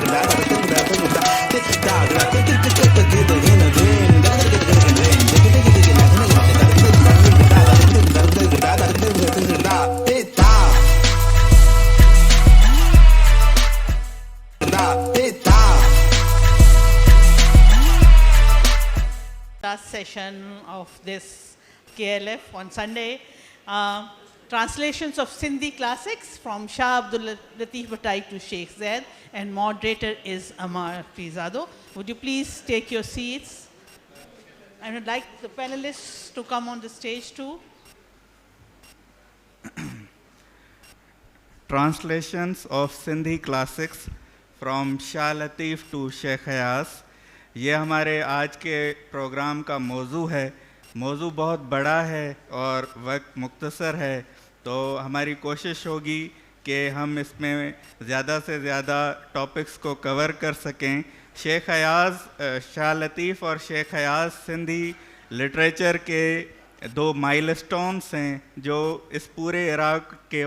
Last session of this KLF on Sunday, translations of Sindhi classics from Shah Abdul Latif Bhattai to Sheikh Zaid, and moderator is Amar Fizado. Would you please take your seats? I would like the panelists to come on the stage too. Translations of Sindhi classics from Shah Latif to Sheikh Ayaz. ये हमारे आज के programme का मौजू है। मौजू बहुत बड़ा है और वक्त मुख्तसर है, तो हमारी कोशिश होगी कि हम इसमें ज़्यादा से ज़्यादा टॉपिक्स को कवर कर सकें। शेख अयाज़, शाह लतीफ़ और शेख अयाज़ सिंधी लिटरेचर के दो माइलस्टोन्स हैं जो इस पूरे इराक़ के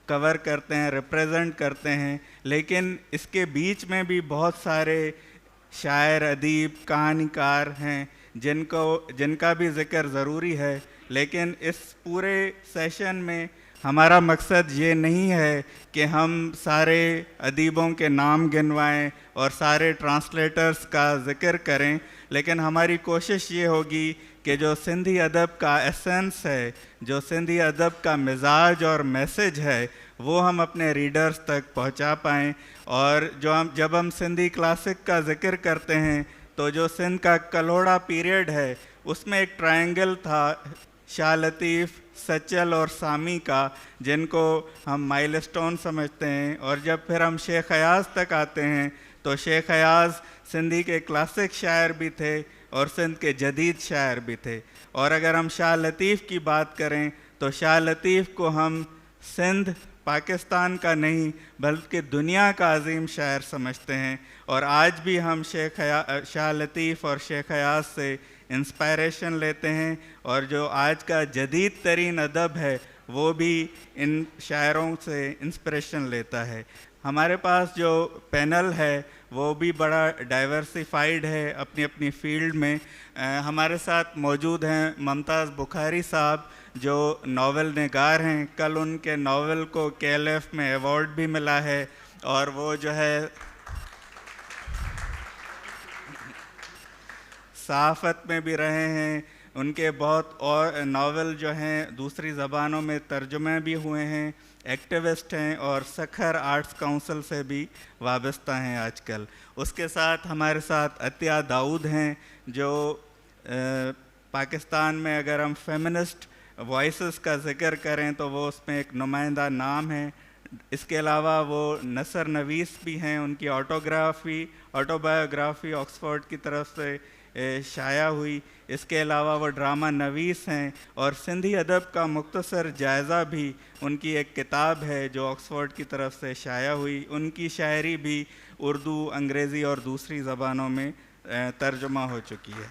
कवर करते हैं, रिप्रेजेंट करते हैं। लेकिन इसके बीच में भी बहुत सारे शायर, अदीब, कहानीकार हैं जिनका भी ज़िक्र ज़रूरी है। लेकिन इस पूरे सेशन में हमारा मकसद ये नहीं है कि हम सारे अदीबों के नाम गिनवाएं और सारे ट्रांसलेटर्स का ज़िक्र करें, लेकिन हमारी कोशिश ये होगी कि जो सिंधी अदब का एसेंस है, जो सिंधी अदब का मिजाज और मैसेज है, वो हम अपने रीडर्स तक पहुंचा पाएँ। और जब हम सिंधी क्लासिक का ज़िक्र करते हैं तो जो सिंध का कलोड़ा पीरियड है उसमें एक ट्रायंगल था शाह लतीफ़, सचल और सामी का, जिनको हम माइलस्टोन समझते हैं। और जब फिर हम शेख अयाज़ तक आते हैं तो शेख अयाज़ सिंधी के क्लासिक शायर भी थे और सिंध के जदीद शायर भी थे। और अगर हम शाह लतीफ़ की बात करें तो शाह लतीफ़ को हम सिंध पाकिस्तान का नहीं बल्कि दुनिया का अजीम शायर समझते हैं। और आज भी हम शाह लतीफ़ और शेख अयाज़ से इंस्पायरेशन लेते हैं, और जो आज का जदीद तरीन अदब है वो भी इन शायरों से इंस्पिरेशन लेता है। हमारे पास जो पैनल है वो भी बड़ा डाइवर्सिफाइड है अपनी अपनी फील्ड में। हमारे साथ मौजूद हैं मुमताज़ बुखारी साहब जो नावल निगार हैं। कल उनके नावल को KLF में अवार्ड भी मिला है और वो जो है सहाफ़त में भी रहे हैं। उनके बहुत और नावल जो हैं दूसरी ज़बानों में तर्जुमे भी हुए हैं, एक्टिविस्ट हैं और सखर आर्ट्स काउंसिल से भी वाबस्ता हैं आजकल। उसके साथ हमारे साथ अतिया दाऊद हैं जो पाकिस्तान में अगर हम फेमिनिस्ट वॉइसेस का ज़िक्र करें तो वो उसमें एक नुमाइंदा नाम है। इसके अलावा वो नसर नवीस भी हैं, उनकी ऑटोबायोग्राफ़ी ऑक्सफोर्ड की तरफ से शाया हुई। इसके अलावा वो ड्रामा नवीस हैं और सिंधी अदब का मुख्तसर जायज़ा भी उनकी एक किताब है जो ऑक्सफोर्ड की तरफ से शाया हुई। उनकी शायरी भी उर्दू, अंग्रेज़ी और दूसरी ज़बानों में तर्जुमा हो चुकी है।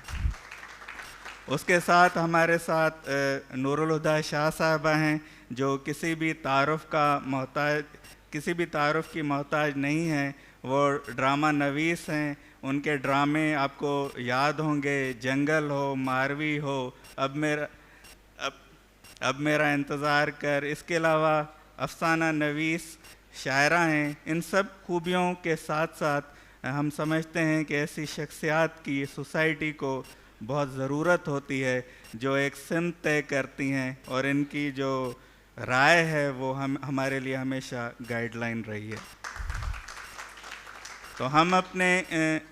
उसके साथ हमारे साथ नूरुल हुदा शाह साहबा हैं जो किसी भी तारुफ़ की मोहताज नहीं हैं। वो ड्रामा नवीस हैं। उनके ड्रामे आपको याद होंगे, जंगल हो, मारवी हो, अब मेरा इंतज़ार कर। इसके अलावा अफसाना नवीस शायरा हैं। इन सब खूबियों के साथ साथ हम समझते हैं कि ऐसी शख्सियात की सोसाइटी को बहुत ज़रूरत होती है जो एक सिमत तय करती हैं, और इनकी जो राय है वो हमारे लिए हमेशा गाइडलाइन रही है। तो हम अपने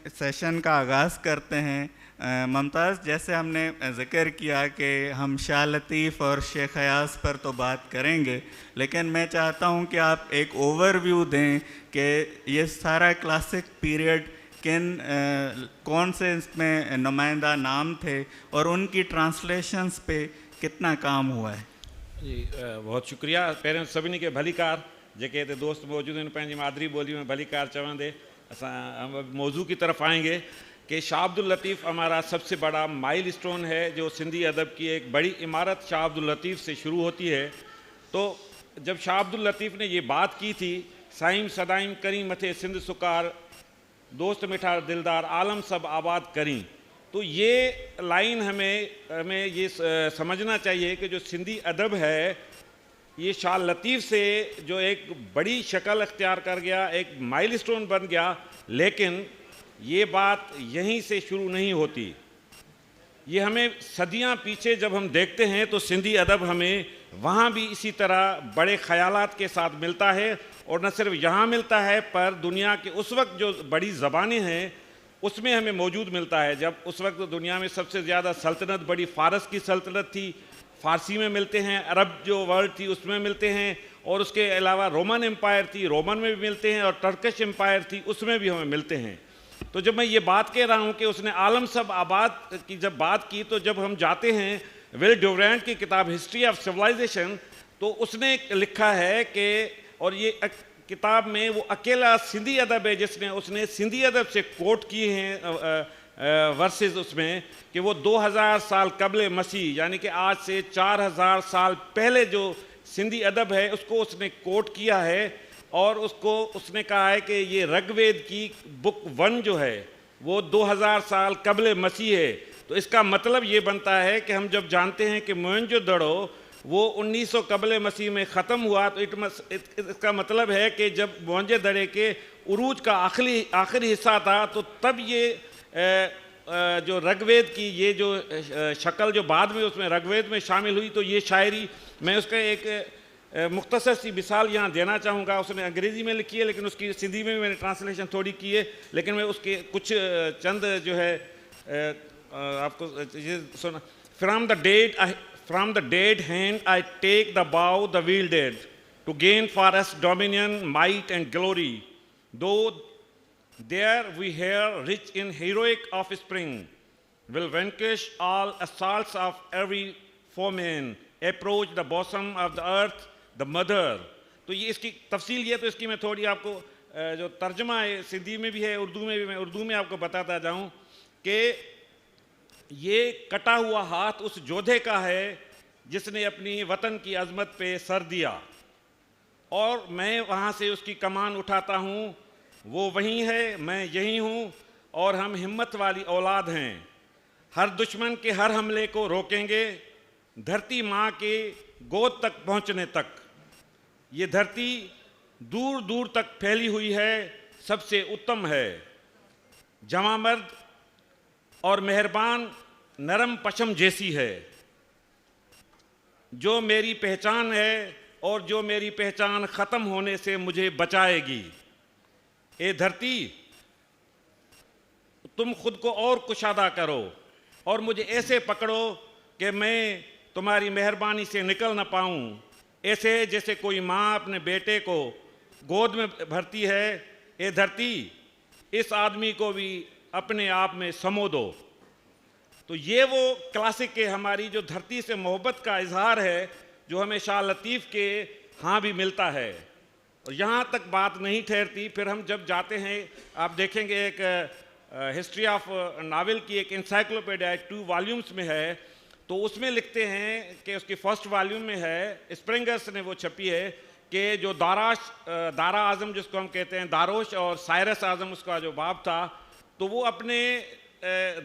सेशन का आगाज़ करते हैं। मुमताज़, जैसे हमने ज़िक्र किया कि हम शाह लतीफ़ और शेख अयाज़ पर तो बात करेंगे, लेकिन मैं चाहता हूं कि आप एक ओवरव्यू दें कि ये सारा क्लासिक पीरियड कौन से इसमें नुमाइंदा नाम थे और उनकी ट्रांसलेशंस पे कितना काम हुआ है। जी बहुत शुक्रिया। पहिरियों सभिनी खे भलीकार, जेके हिते दोस्त मौजूद आहिनि पंहिंजी मादरी ॿोली में भलीकार चवंदे असां मौजू की तरफ आएंगे कि शाह अब्दुल लतीफ़ हमारा सबसे बड़ा माइल स्टोन है। जो सिंधी अदब की एक बड़ी इमारत शाह अब्दुल लतीफ़ से शुरू होती है। तो जब शाह अब्दुल लतीफ़ ने ये बात की थी, साईं सदाईं करी मथे सिंध सुकार दोस्त मिठा दिलदार आलम सब आबाद करी। तो ये लाइन हमें ये समझना चाहिए कि जो सिंधी अदब है ये शाह लतीफ़ से जो एक बड़ी शक्ल अख्तियार कर गया, एक माइलस्टोन बन गया, लेकिन ये बात यहीं से शुरू नहीं होती। ये हमें सदियां पीछे जब हम देखते हैं तो सिंधी अदब हमें वहाँ भी इसी तरह बड़े ख़यालात के साथ मिलता है, और न सिर्फ यहाँ मिलता है पर दुनिया के उस वक्त जो बड़ी ज़बानें हैं उसमें हमें मौजूद मिलता है। जब उस वक्त दुनिया में सबसे ज़्यादा सल्तनत बड़ी फ़ारस की सल्तनत थी, फ़ारसी में मिलते हैं, अरब जो वर्ल्ड थी उसमें मिलते हैं, और उसके अलावा रोमन एम्पायर थी, रोमन में भी मिलते हैं, और टर्किश एम्पायर थी उसमें भी हमें मिलते हैं। तो जब मैं ये बात कह रहा हूँ कि उसने आलम सब आबाद की जब बात की, तो जब हम जाते हैं विल ड्यूरेंट की किताब हिस्ट्री ऑफ सिविलाइजेशन, तो उसने लिखा है कि, और ये किताब में वो अकेला सिंधी अदब है जिसने उसने सिंधी अदब से कोट किए हैं वर्सेस उसमें, कि वो 2000 साल कबल मसीह यानी कि आज से 4000 साल पहले जो सिंधी अदब है उसको उसने कोट किया है, और उसको उसने कहा है कि ये ऋग्वेद की बुक 1 जो है वो 2000 साल कबल मसीह है। तो इसका मतलब ये बनता है कि हम जब जानते हैं कि मोहनजोदड़ो वो 1900 कबल मसीह में ख़त्म हुआ, तो इसका मतलब है कि जब मोहनजोदड़ो के उरूज का आखिरी हिस्सा था, तो तब ये जो ऋग्वेद की ये जो शक्ल जो बाद में उसमें ऋग्वेद में शामिल हुई, तो ये शायरी मैं उसका एक मुख्तसर सी मिसाल यहाँ देना चाहूँगा। उसने अंग्रेज़ी में लिखी है, लेकिन उसकी सिंधी में भी मैंने ट्रांसलेशन थोड़ी की है, लेकिन मैं उसके कुछ चंद जो है आपको ये सुना। From the dead hand I take the bow, the wielded, to gain for us dominion, might and glory. Though there we here, rich in heroic offspring, will vanquish all assaults of every foeman, approach the bosom of the earth, the mother. तो ये इसकी तफसील ये, तो इसकी मैं थोड़ी आपको जो तर्जमा है सिंधी में भी है, उर्दू में भी, मैं उर्दू में आपको बताता जाऊँ कि ये कटा हुआ हाथ उस योद्धे का है जिसने अपनी वतन की अजमत पे सर दिया, और मैं वहाँ से उसकी कमान उठाता हूँ, वो वहीं है, मैं यहीं हूँ, और हम हिम्मत वाली औलाद हैं। हर दुश्मन के हर हमले को रोकेंगे, धरती माँ के गोद तक पहुँचने तक। ये धरती दूर दूर तक फैली हुई है, सबसे उत्तम है, जवां मर्द और मेहरबान नरम पशम जैसी है, जो मेरी पहचान है और जो मेरी पहचान ख़त्म होने से मुझे बचाएगी। ए धरती, तुम खुद को और कुशादा करो और मुझे ऐसे पकड़ो कि मैं तुम्हारी मेहरबानी से निकल ना पाऊँ, ऐसे जैसे कोई माँ अपने बेटे को गोद में भरती है। ए धरती, इस आदमी को भी अपने आप में समो दो। तो ये वो क्लासिक के हमारी जो धरती से मोहब्बत का इजहार है, जो हमें शाह लतीफ़ के हाँ भी मिलता है। और यहाँ तक बात नहीं ठहरती, फिर हम जब जाते हैं, आप देखेंगे एक हिस्ट्री ऑफ नावल की एक इंसाइक्लोपीडिया 2 वॉल्यूम्स में है, तो उसमें लिखते हैं कि उसकी फर्स्ट वॉल्यूम में है, स्प्रिंगर्स ने वो छपी है, कि जो दारा आज़म जिसको हम कहते हैं, दारोश और साइरस आज़म उसका जो बाप था, तो वो अपने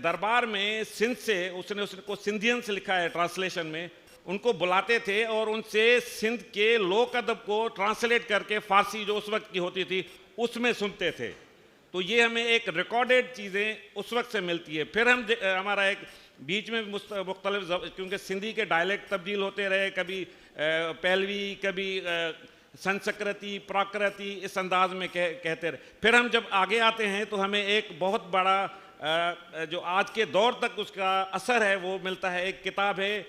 दरबार में सिंध से उसको सिंधियन से लिखा है ट्रांसलेशन में, उनको बुलाते थे और उनसे सिंध के लोक अदब को ट्रांसलेट करके फ़ारसी जो उस वक्त की होती थी उसमें सुनते थे। तो ये हमें एक रिकॉर्डेड चीज़ें उस वक्त से मिलती है। फिर हम हमारा एक बीच में मुख्तलिफ, क्योंकि सिंधी के डायलेक्ट तब्दील होते रहे, कभी पहलवी, कभी संस्कृति, प्राकृति, इस अंदाज में कहते रहे। फिर हम जब आगे आते हैं तो हमें एक बहुत बड़ा जो आज के दौर तक उसका असर है वो मिलता है। एक किताब है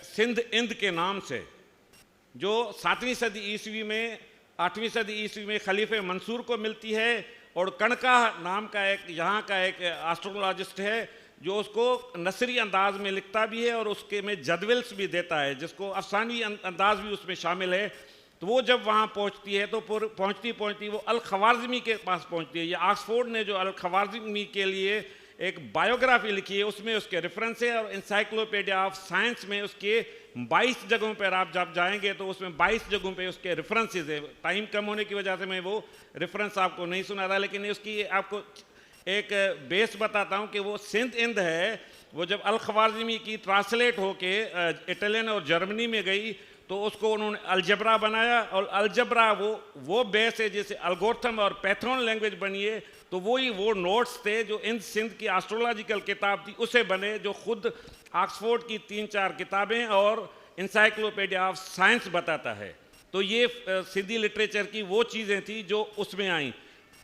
सिंध इंद के नाम से, जो 7वीं सदी ईस्वी में 8वीं सदी ईस्वी में खलीफे मंसूर को मिलती है, और कणका नाम का एक यहाँ का एक एस्ट्रोलॉजिस्ट है जो उसको नसरी अंदाज में लिखता भी है और उसके में जदवल्स भी देता है, जिसको अफसानी अंदाज भी उसमें शामिल है। तो वो जब वहाँ पहुँचती है तो पहुँचती वो अल ख़वारिज़मी के पास पहुँचती है। ये ऑक्सफोर्ड ने जो अल ख़वारिज़मी के लिए एक बायोग्राफी लिखी है, उसमें उसके रेफरेंस है, और इंसाइक्लोपीडिया ऑफ साइंस में उसके 22 जगहों पर आप जब जाएंगे तो उसमें 22 जगहों पे उसके रेफरेंसेस है। टाइम कम होने की वजह से मैं वो रेफरेंस आपको नहीं सुना रहा, लेकिन उसकी आपको एक बेस बताता हूँ कि वो सिंध इंद है, वो जब अल ख्वारिज़मी की ट्रांसलेट होके इटालियन और जर्मनी में गई तो उसको उन्होंने अलजबरा बनाया, और अलजबरा वो बेस है जैसे अलगोरिथम और पैथन लैंग्वेज बनी है, तो वही वो नोट्स थे जो इन सिंध की एस्ट्रोलॉजिकल किताब थी उसे बने, जो खुद ऑक्सफोर्ड की 3-4 किताबें और इंसाइक्लोपीडिया ऑफ साइंस बताता है। तो ये सिंधी लिटरेचर की वो चीज़ें थी जो उसमें आई।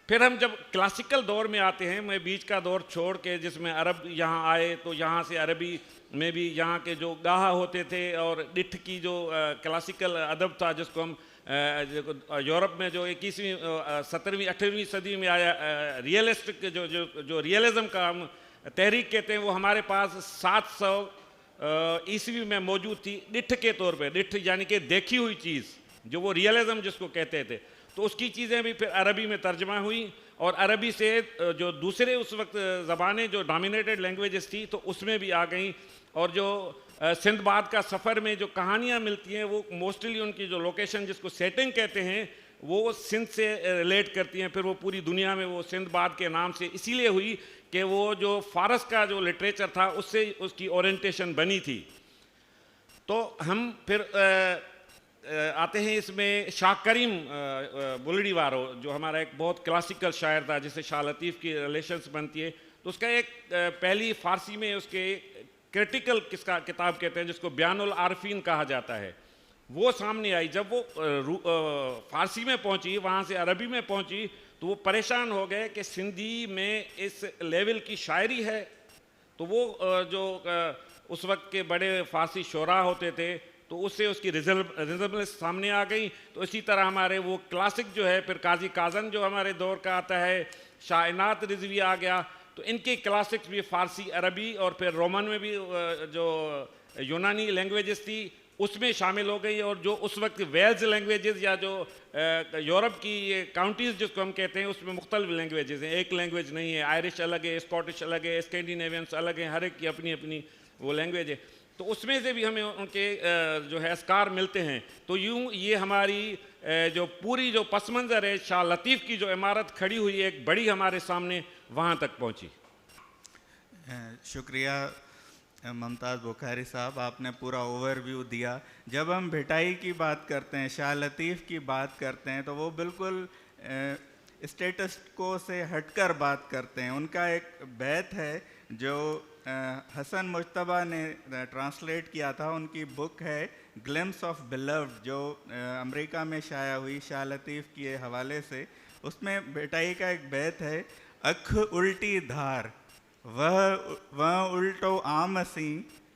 फिर हम जब क्लासिकल दौर में आते हैं, मैं बीच का दौर छोड़ के जिसमें अरब यहाँ आए, तो यहाँ से अरबी में भी यहाँ के जो गाह होते थे और डिठ की जो क्लासिकल अदब था जिसको हम यूरोप में जो 21वीं 17वीं 18वीं सदी में आया, रियलिस्टिक जो जो जो रियलिज्म का हम तहरीक कहते हैं, वो हमारे पास 700 ईस्वी में मौजूद थी डिठ के तौर पे। डिठ यानी कि देखी हुई चीज़, जो वो रियलिज्म जिसको कहते थे। तो उसकी चीज़ें भी फिर अरबी में तर्जमा हुई, और अरबी से जो दूसरे उस वक्त ज़बानें जो डोमिनेटेड लैंग्वेजेस थी तो उसमें भी आ गई। और जो सिंधबाद का सफ़र में जो कहानियाँ मिलती हैं वो मोस्टली उनकी जो लोकेशन जिसको सेटिंग कहते हैं वो सिंध से रिलेट करती हैं। फिर वो पूरी दुनिया में वो सिंधबाद के नाम से इसीलिए हुई कि वो जो फ़ारस का जो लिटरेचर था उससे उसकी ओरिएंटेशन बनी थी। तो हम फिर आते हैं इसमें शाह करीम बुलड़ी वारो, जो हमारा एक बहुत क्लासिकल शायर था जिससे शाह लतीफ़ की रिलेशंस बनती है। तो उसका एक पहली फ़ारसी में उसके क्रिटिकल किसका किताब कहते हैं जिसको बयानुल आरफीन कहा जाता है, वो सामने आई। जब वो फ़ारसी में पहुंची, वहाँ से अरबी में पहुंची, तो वो परेशान हो गए कि सिंधी में इस लेवल की शायरी है। तो वो जो उस वक्त के बड़े फ़ारसी शोरा होते थे तो उससे उसकी रिजल्ट सामने आ गई। तो इसी तरह हमारे वो क्लासिक जो है, फिर काजी काजन जो हमारे दौर का आता है, शाह इनात रिजवी आ गया, तो इनके क्लासिक्स भी फ़ारसी, अरबी और फिर रोमन में भी जो यूनानी लैंग्वेजेस थी उसमें शामिल हो गई। और जो उस वक्त वेल्स लैंग्वेजेस या जो यूरोप की काउंटीज़ जिसको हम कहते हैं उसमें मुख्तलिफ लैंग्वेजेस हैं, एक लैंग्वेज नहीं है। आयरिश अलग है, स्कॉटिश अलग है, स्कैंडिनेवियंस अलग हैं, हर एक की अपनी अपनी वो लैंग्वेज है। तो उसमें से भी हमें उनके जो है अस्कार मिलते हैं। तो यूँ ये हमारी जो पूरी जो पस मंज़र है, शाह लतीफ़ की जो इमारत खड़ी हुई है एक बड़ी हमारे सामने, वहाँ तक पहुँची। शुक्रिया मुमताज़ बुखारी साहब, आपने पूरा ओवरव्यू दिया। जब हम भिटाई की बात करते हैं, शाह लतीफ़ की बात करते हैं, तो वो बिल्कुल स्टेटस को से हटकर बात करते हैं। उनका एक बैत है जो हसन मुज्तबा ने ट्रांसलेट किया था, उनकी बुक है ग्लिम्स ऑफ बिलव्ड, जो अमेरिका में शाया हुई शाह लतीफ़ के हवाले से। उसमें भिटाई का एक बैत है, अख उल्टी धार वह उल्टो आम सी,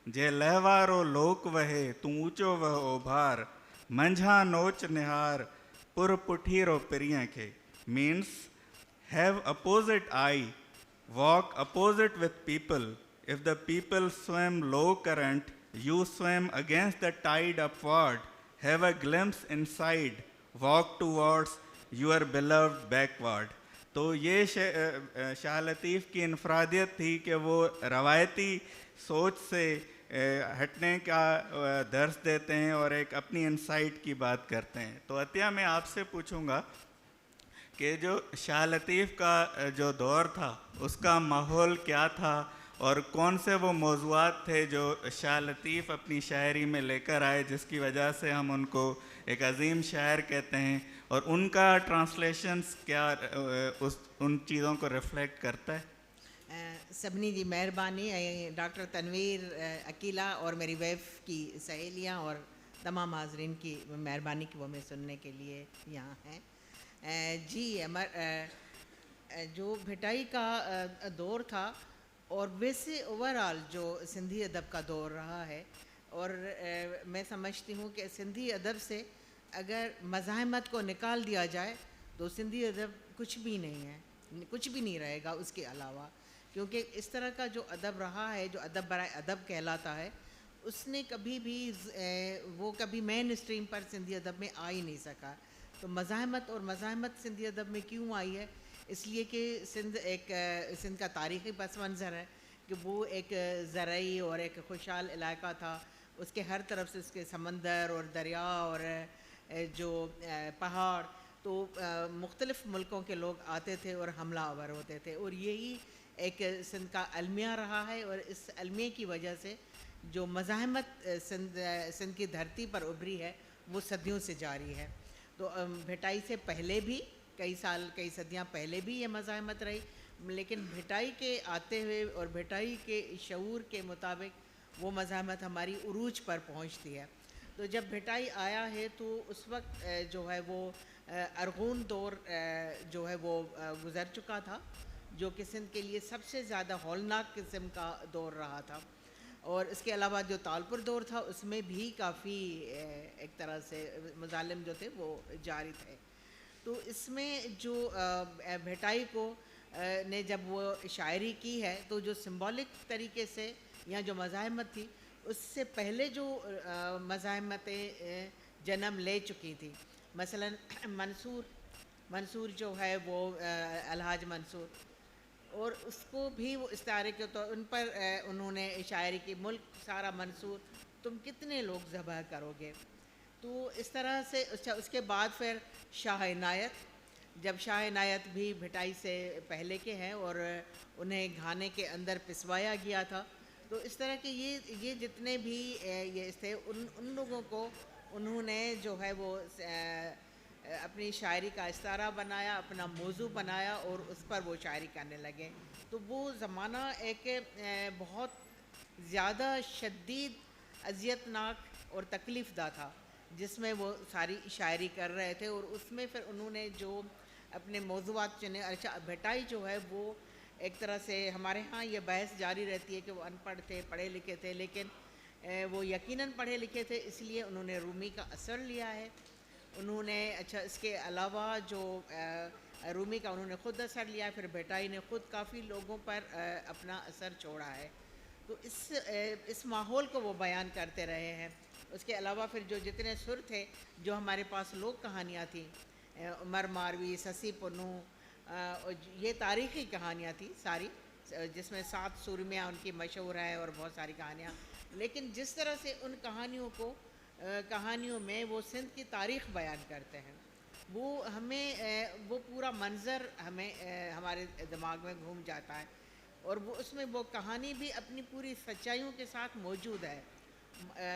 जे लहवारो लोक वहे तू ऊंचो वह ओभार, मंझा नोच निहार पुर पुठीरो पिरिया के। Means have opposite I, walk opposite with people. If the people swim low current, you swim against the tide upward. Have a glimpse inside, walk towards your beloved backward. तो ये शाह लतीफ़ की इनफरादियत थी कि वो रवायती सोच से हटने का दर्स देते हैं और एक अपनी इनसाइट की बात करते हैं। तो अतिया, मैं आपसे पूछूंगा कि जो शाह लतीफ़ का जो दौर था उसका माहौल क्या था और कौन से वो मौज़ूआत थे जो शाह लतीफ़ अपनी शायरी में लेकर आए, जिसकी वजह से हम उनको एक अजीम शायर कहते हैं, और उनका ट्रांसलेशंस क्या उन चीज़ों को रिफ्लेक्ट करता है? सभिनी जी महिरबानी ऐं डॉक्टर तनवीर अकीला और मेरी वाइफ की सहेलियां और तमाम हाजरीन की मेहरबानी कि वो हमें सुनने के लिए यहाँ हैं। जी, जो भिटाई का दौर था और वैसे ओवरऑल जो सिंधी अदब का दौर रहा है, और मैं समझती हूँ कि सिंधी अदब से अगर मज़ाहमत को निकाल दिया जाए तो सिंधी अदब कुछ भी नहीं है, कुछ भी नहीं रहेगा उसके अलावा। क्योंकि इस तरह का जो अदब रहा है, जो अदब बराए अदब कहलाता है, उसने कभी भी वो कभी मेन स्ट्रीम पर सिंधी अदब में आ ही नहीं सका। तो मज़ाहमत और मज़ाहमत सिंधी अदब में क्यों आई है, इसलिए कि सिंध का तारीख़ी पस मंज़र है कि वो एक ज़रई और एक खुशहाल इलाका था। उसके हर तरफ से उसके समंदर और दरिया और जो पहाड़, तो मुख्तलिफ़ मुल्कों के लोग आते थे और हमला आवर होते थे, और यही एक सिंध का अलमिया रहा है। और इस अलमिया की वजह से जो मज़ाहमत सिंध की धरती पर उभरी है वो सदियों से जारी है। तो भिटाई से पहले भी कई सदियां पहले भी ये मज़ाहमत रही, लेकिन भिटाई के आते हुए और भिटाई के शऊर के मुताबिक वो मज़ाहमत हमारी उरूज पर पहुंचती है। तो जब भिटाई आया है तो उस वक्त जो है वो अरगून दौर जो है वो गुज़र चुका था, जो कि सिंध के लिए सबसे ज़्यादा हौलनाक किस्म का दौर रहा था। और इसके अलावा जो तालपुर दौर था उसमें भी काफ़ी एक तरह से मुज़ालिम जो थे वो जारी थे। तो इसमें जो भिटाई को ने जब वो शायरी की है तो जो सिंबॉलिक तरीके से या जो मज़ाहमत थी उससे पहले जो मज़ाहमतें जन्म ले चुकी थी, मसलन मंसूर जो है वो अलहाज मंसूर, और उसको भी वो इस्तारे के तो उन पर उन्होंने शायरी की, मुल्क सारा मंसूर तुम कितने लोग ज़बह करोगे। तो इस तरह से उसके बाद फिर शाह इनायत, जब शाह इनायत भी भिटाई से पहले के हैं और उन्हें घाने के अंदर पिसवाया गया था। तो इस तरह के ये जितने भी ये थे उन लोगों को उन्होंने जो है वो अपनी शायरी का इस्तारा बनाया, अपना मौजू बनाया और उस पर वो शायरी करने लगे। तो वो ज़माना एक बहुत ज़्यादा शदीद अज़ियतनाक और तकलीफ़दा था जिसमें वो सारी शायरी कर रहे थे, और उसमें फिर उन्होंने जो अपने मौज़ूआत चुने। अच्छा, भिटाई जो है वो एक तरह से हमारे यहाँ ये बहस जारी रहती है कि वो अनपढ़ थे, पढ़े लिखे थे, लेकिन वो यकीनन पढ़े लिखे थे, इसलिए उन्होंने रूमी का असर लिया है। उन्होंने अच्छा इसके अलावा जो रूमी का उन्होंने ख़ुद असर लिया है, फिर भिटाई ने ख़ुद काफ़ी लोगों पर अपना असर छोड़ा है। तो इस माहौल को वो बयान करते रहे हैं। उसके अलावा फिर जो जितने सुर थे, जो हमारे पास लोक कहानियाँ थी, उमर मारवी, ससी पुन्नू, ये तारीख़ी कहानियाँ थी सारी, जिसमें 7 सुरमियाँ उनकी मशहूर है और बहुत सारी कहानियाँ। लेकिन जिस तरह से उन कहानियों में वो सिंध की तारीख़ बयान करते हैं, वो हमें वो पूरा मंज़र हमें हमारे दिमाग में घूम जाता है, और वो उसमें वो कहानी भी अपनी पूरी सच्चाइयों के साथ मौजूद है।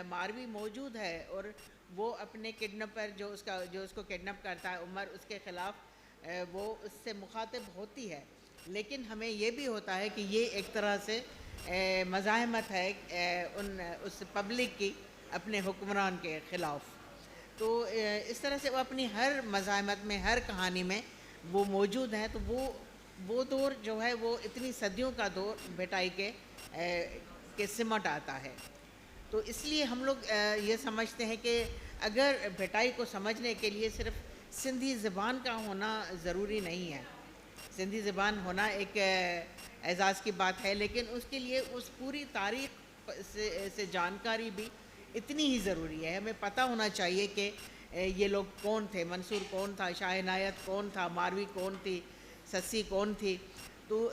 मारवी मौजूद है और वो अपने किडनैपर जो उसको किडनैप करता है उमर, उसके ख़िलाफ़ वो उससे मुखातिब होती है। लेकिन हमें ये भी होता है कि ये एक तरह से मज़ाहमत है उस पब्लिक की अपने हुक्मरान के ख़िलाफ़। तो इस तरह से वो अपनी हर मज़ाहमत में, हर कहानी में वो मौजूद हैं। तो वो दौर जो है वो इतनी सदियों का दौर भिटाई के सिमट आता है। तो इसलिए हम लोग ये समझते हैं कि अगर भिटाई को समझने के लिए सिर्फ़ सिंधी ज़बान का होना ज़रूरी नहीं है। सिंधी ज़बान होना एक एज़ाज़ की बात है, लेकिन उसके लिए उस पूरी तारीख़ से जानकारी भी इतनी ही ज़रूरी है। हमें पता होना चाहिए कि ये लोग कौन थे, मंसूर कौन था, शाह इनायत कौन था, मारवी कौन थी, ससी कौन थी। तो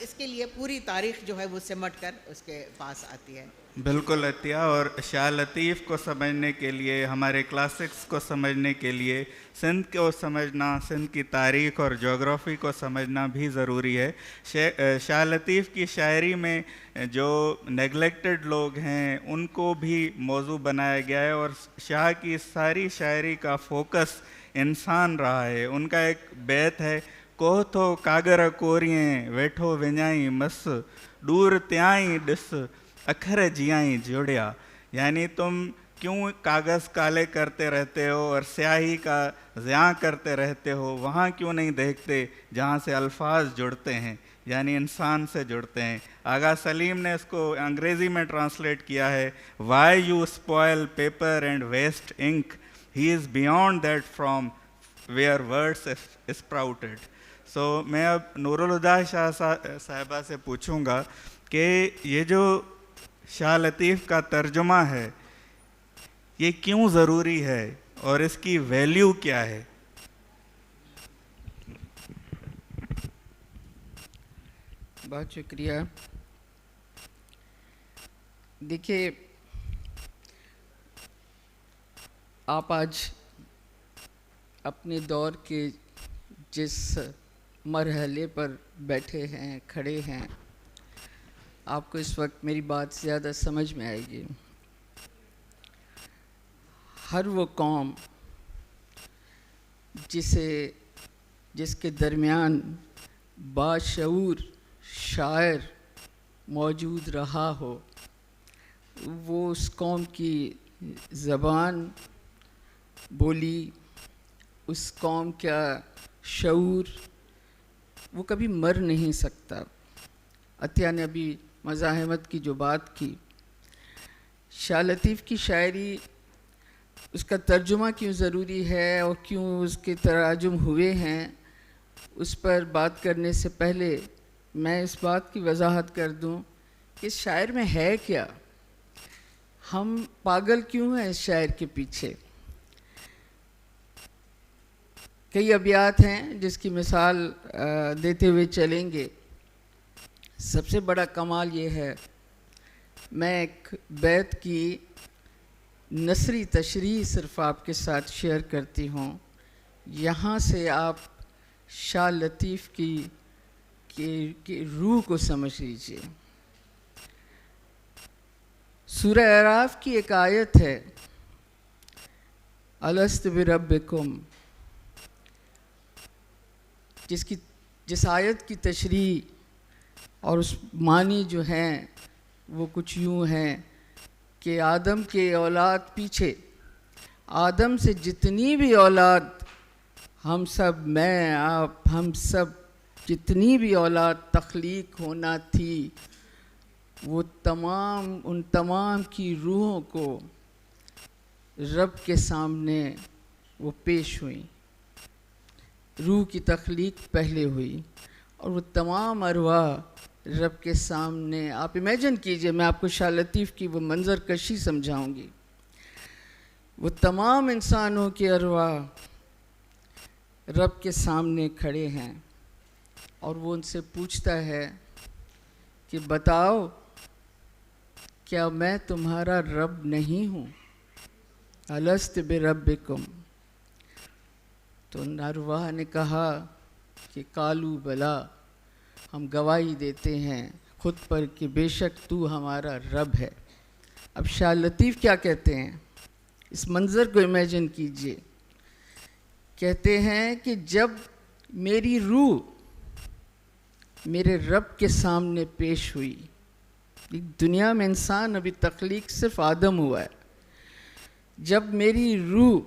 इसके लिए पूरी तारीख़ जो है वो सिमट कर उसके पास आती है। बिल्कुल अतिया, और शाह लतीफ़ को समझने के लिए, हमारे क्लासिक्स को समझने के लिए सिंध को समझना, सिंध की तारीख़ और जोग्राफ़ी को समझना भी ज़रूरी है। शाह लतीफ़ की शायरी में जो नेगलेक्टेड लोग हैं उनको भी मौजू बनाया गया है, और शाह की सारी शायरी का फोकस इंसान रहा है। उनका एक बैत है, कोह थो कागर कोरिएं वेठो विञाई मस दूर त्याई ॾिस अखर जियाई जोड़िया। यानी तुम क्यों कागज़ काले करते रहते हो और स्याही का ज़िया करते रहते हो, वहाँ क्यों नहीं देखते जहाँ से अल्फाज जुड़ते हैं, यानी इंसान से जुड़ते हैं। आगा सलीम ने इसको अंग्रेज़ी में ट्रांसलेट किया है, why you spoil paper and waste ink, he is beyond that from where words sprouted. So मैं अब नूरुल हुदा शाह साहिबा से पूछूंगा कि ये जो शाह लतीफ़ का तर्जुमा है ये क्यों ज़रूरी है और इसकी वैल्यू क्या है? बहुत शुक्रिया। देखिए, आप आज अपने दौर के जिस मरहले पर बैठे हैं, खड़े हैं, आपको इस वक्त मेरी बात ज़्यादा समझ में आएगी। हर वो कौम जिसके दरमियान बाशऊर शायर मौजूद रहा हो, वो उस कौम की ज़बान, बोली, उस कौम का शऊर वो कभी मर नहीं सकता। अतिया ने अभी मज़ाहमत की जो बात की, शाह लतीफ़ की शायरी, उसका तर्जुमा क्यों ज़रूरी है और क्यों उसके तराजुम हुए हैं, उस पर बात करने से पहले मैं इस बात की वजाहत कर दूं कि इस शायर में है क्या, हम पागल क्यों हैं इस शायर के पीछे। कई अबियात हैं जिसकी मिसाल देते हुए चलेंगे। सबसे बड़ा कमाल ये है, मैं एक बैत की नसरी तशरीह सिर्फ आपके साथ शेयर करती हूँ। यहाँ से आप शाह लतीफ़ की रूह को समझ लीजिए। सूरह अराफ की एक आयत है, अलस्त बिरब्बिकुम, जिस आयत की तशरीह और उस मानी जो हैं वो कुछ यूँ हैं कि आदम के औलाद पीछे, आदम से जितनी भी औलाद, हम सब, मैं, आप, हम सब, जितनी भी औलाद तख्लीक होना थी, वो तमाम, उन तमाम की रूहों को रब के सामने वो पेश हुई। रूह की तख्लीक पहले हुई और वो तमाम अरवाह रब के सामने, आप इमेजिन कीजिए, मैं आपको शाह लतीफ़ की वो मंज़र कशी समझाऊंगी। वो तमाम इंसानों के अरवाह रब के सामने खड़े हैं और वो उनसे पूछता है कि बताओ, क्या मैं तुम्हारा रब नहीं हूँ? अलस्त बिरब्बिकुम। तो अरवाह ने कहा कि कालू बला, हम गवाही देते हैं खुद पर कि बेशक तू हमारा रब है। अब शाह लतीफ़ क्या कहते हैं, इस मंज़र को इमेजिन कीजिए। कहते हैं कि जब मेरी रूह मेरे रब के सामने पेश हुई, दुनिया में इंसान अभी तख्लीक सिर्फ आदम हुआ है, जब मेरी रूह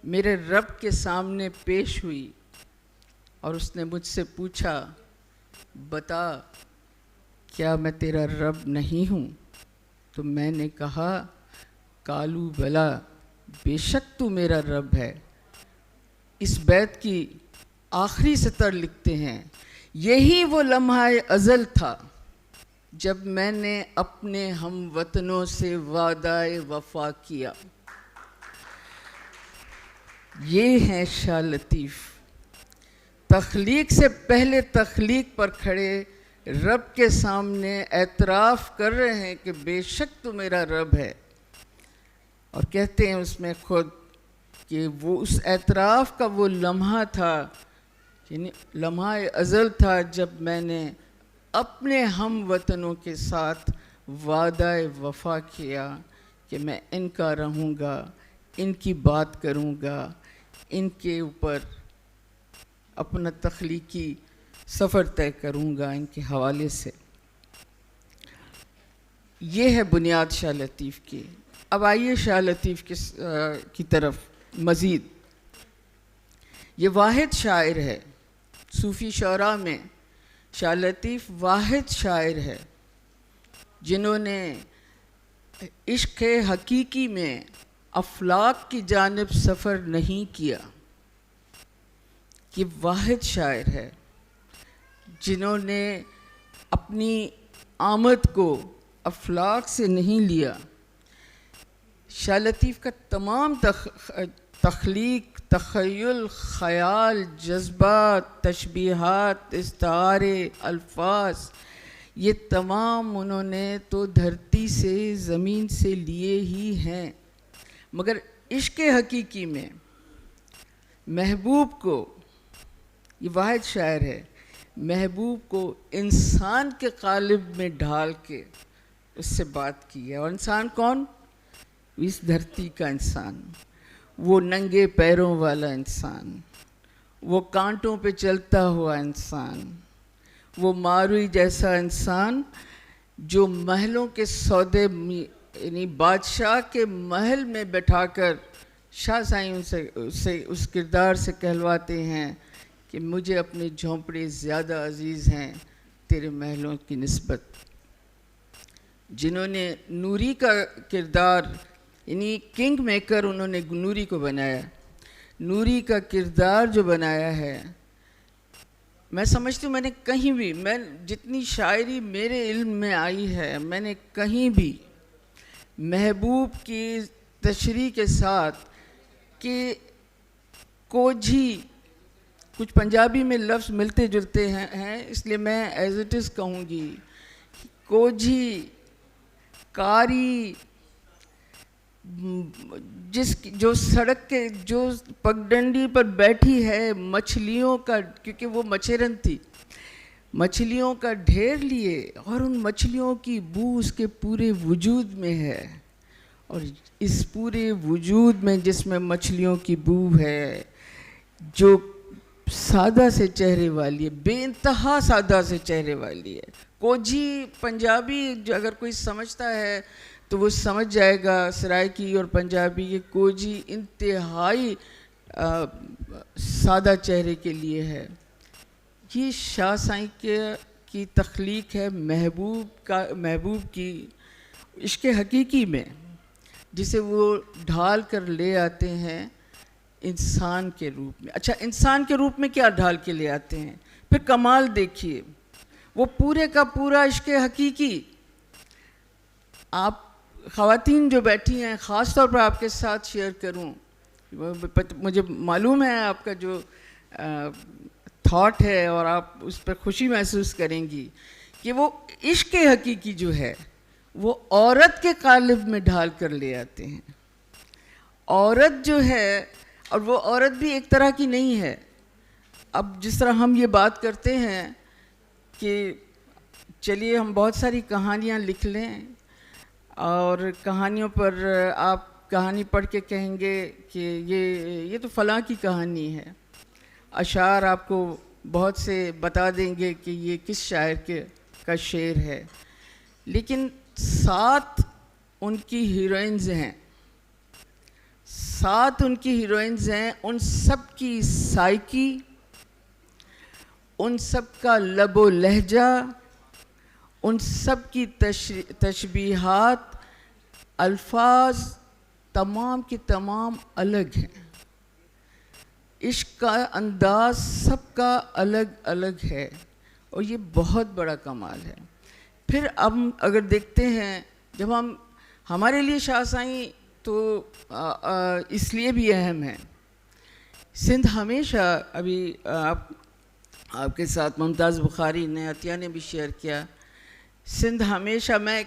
मेरे रब के सामने पेश हुई और उसने मुझसे पूछा, बता क्या मैं तेरा रब नहीं हूँ? तो मैंने कहा, कालू बला, बेशक तू मेरा रब है। इस बैत की आखिरी सतर लिखते हैं, यही वो लम्हा अज़ल था जब मैंने अपने हम वतनों से वादाए वफा किया। ये हैं शाह लतीफ़, तख्लीक से पहले तख्लीक पर खड़े रब के सामने एतराफ़ कर रहे हैं कि बेशक तो मेरा रब है, और कहते हैं उसमें खुद कि वो उस एतराफ़ का वो लम्हा था, यानी लम्हा अज़ल था, जब मैंने अपने हम वतनों के साथ वादाए वफ़ा किया कि मैं इनका रहूँगा, इनकी बात करूँगा, इनके ऊपर अपना तख्लीकी सफ़र तय करूँगा इनके हवाले से। ये है बुनियाद शाह लतीफ़ की। अब आइए शाह लतीफ़ की तरफ मज़ीद। ये वाहिद शायर है, सूफ़ी शौरा में शाह लतीफ़ वाहिद शायर है जिन्होंने इश्क़ हकीकी में अफलाक की जानिब सफ़र नहीं किया। ये वाहिद शायर है जिन्होंने अपनी आमद को अफलाक से नहीं लिया। शाह लतीफ़ का तमाम तख्लीक, तख़य्युल, ख़याल, जज्बात, तशबीहात, इस्तारे, अल्फाज, ये तमाम उन्होंने तो धरती से, ज़मीन से लिए ही हैं। मगर इश्क़ हकीकी में महबूब को, ये वाहिद शायर है, महबूब को इंसान के क़ालिब में ढाल के उससे बात की है। और इंसान कौन? इस धरती का इंसान, वो नंगे पैरों वाला इंसान, वो कांटों पे चलता हुआ इंसान, वो मारुई जैसा इंसान जो महलों के सौदे, यानी बादशाह के महल में बैठाकर शाह साईं उससे उस किरदार से कहलवाते हैं कि मुझे अपने झोंपड़े ज़्यादा अजीज़ हैं तेरे महलों की निस्बत। जिन्होंने नूरी का किरदार, यानी किंग मेकर, उन्होंने नूरी को बनाया, नूरी का किरदार जो बनाया है, मैं समझती हूँ मैंने कहीं भी, मैं जितनी शायरी मेरे इल्म में आई है, मैंने कहीं भी महबूब की तशरीह के साथ कि कोझी, कुछ पंजाबी में लफ्ज़ मिलते जुलते हैं इसलिए मैं एज इट इज़ कहूँगी, कोझी, कारी, जो सड़क के, जो पगडंडी पर बैठी है मछलियों का, क्योंकि वो मछेरन थी, मछलियों का ढेर लिए और उन मछलियों की बू उसके पूरे वजूद में है। और इस पूरे वजूद में जिसमें मछलियों की बू है, जो सादा से चेहरे वाली है, बेइंतहा सादा से चेहरे वाली है। कोझी पंजाबी जो अगर कोई समझता है तो वो समझ जाएगा, सराइकी और पंजाबी, ये कोझी इंतहाई सादा चेहरे के लिए है। ये शाह साईं की तख्लीक है महबूब की इश्क़ हकीकी में, जिसे वो ढाल कर ले आते हैं इंसान के रूप में। अच्छा, इंसान के रूप में क्या ढाल के ले आते हैं? फिर कमाल देखिए, वो पूरे का पूरा इश्क़ हकीकी। आप ख़वातीन जो बैठी हैं, ख़ास तौर पर आपके साथ शेयर करूं, मुझे मालूम है आपका जो थॉट है और आप उस पर खुशी महसूस करेंगी कि वो इश्क़ हकीकी जो है वो औरत के क़ालिब में ढाल कर ले आते हैं। औरत जो है, और वो औरत भी एक तरह की नहीं है। अब जिस तरह हम ये बात करते हैं कि चलिए हम बहुत सारी कहानियाँ लिख लें और कहानियों पर आप कहानी पढ़ के कहेंगे कि ये तो फ़लाँ की कहानी है, अशार आपको बहुत से बता देंगे कि ये किस शायर का शेर है, लेकिन 7 उनकी हीरोइंस हैं, 7 उनकी हीरोइंस हैं। उन सब की साइकी, उन सब का लबो लहजा, उन सब की तशबीहात, अल्फाज तमाम के तमाम अलग हैं। इश्क का अंदाज सबका अलग अलग है और ये बहुत बड़ा कमाल है। फिर अब अगर देखते हैं, जब हमारे लिए शाह साईं तो इसलिए भी अहम है। सिंध हमेशा, अभी आपके साथ मुमताज़ बुखारी ने, अतिया ने भी शेयर किया, सिंध हमेशा, मैं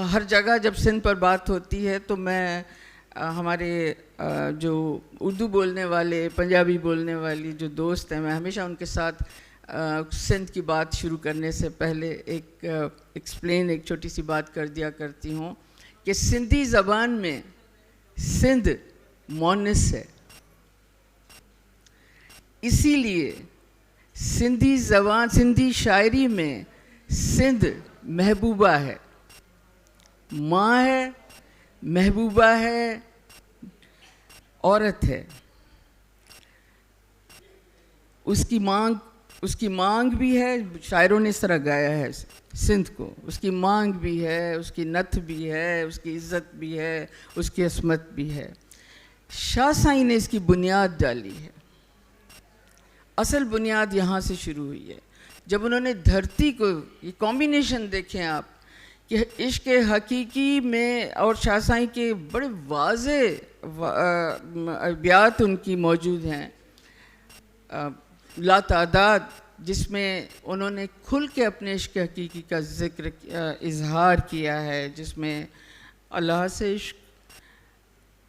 हर जगह जब सिंध पर बात होती है तो मैं हमारे जो उर्दू बोलने वाले, पंजाबी बोलने वाली जो दोस्त हैं, मैं हमेशा उनके साथ सिंध की बात शुरू करने से पहले एक छोटी सी बात कर दिया करती हूँ कि सिंधी ज़बान में सिंध मोनिस है, इसीलिए सिंधी ज़बान, सिंधी शायरी में सिंध महबूबा है, माँ है, महबूबा है, औरत है। उसकी मांग भी है, शायरों ने इस तरह गाया है सिंध को, उसकी मांग भी है, उसकी नथ भी है, उसकी इज़्ज़त भी है, उसकी असमत भी है। शाह साईं ने इसकी बुनियाद डाली है। असल बुनियाद यहाँ से शुरू हुई है, जब उन्होंने धरती को, ये कॉम्बिनेशन देखें आप कि इश्क़ हकीकी में और शाह साईं के बड़े अबियात उनकी मौजूद हैं लातादाद, जिसमें उन्होंने खुल के अपने इश्क हकीकी का ज़िक्र इजहार किया है, जिसमें अल्लाह से इश्क,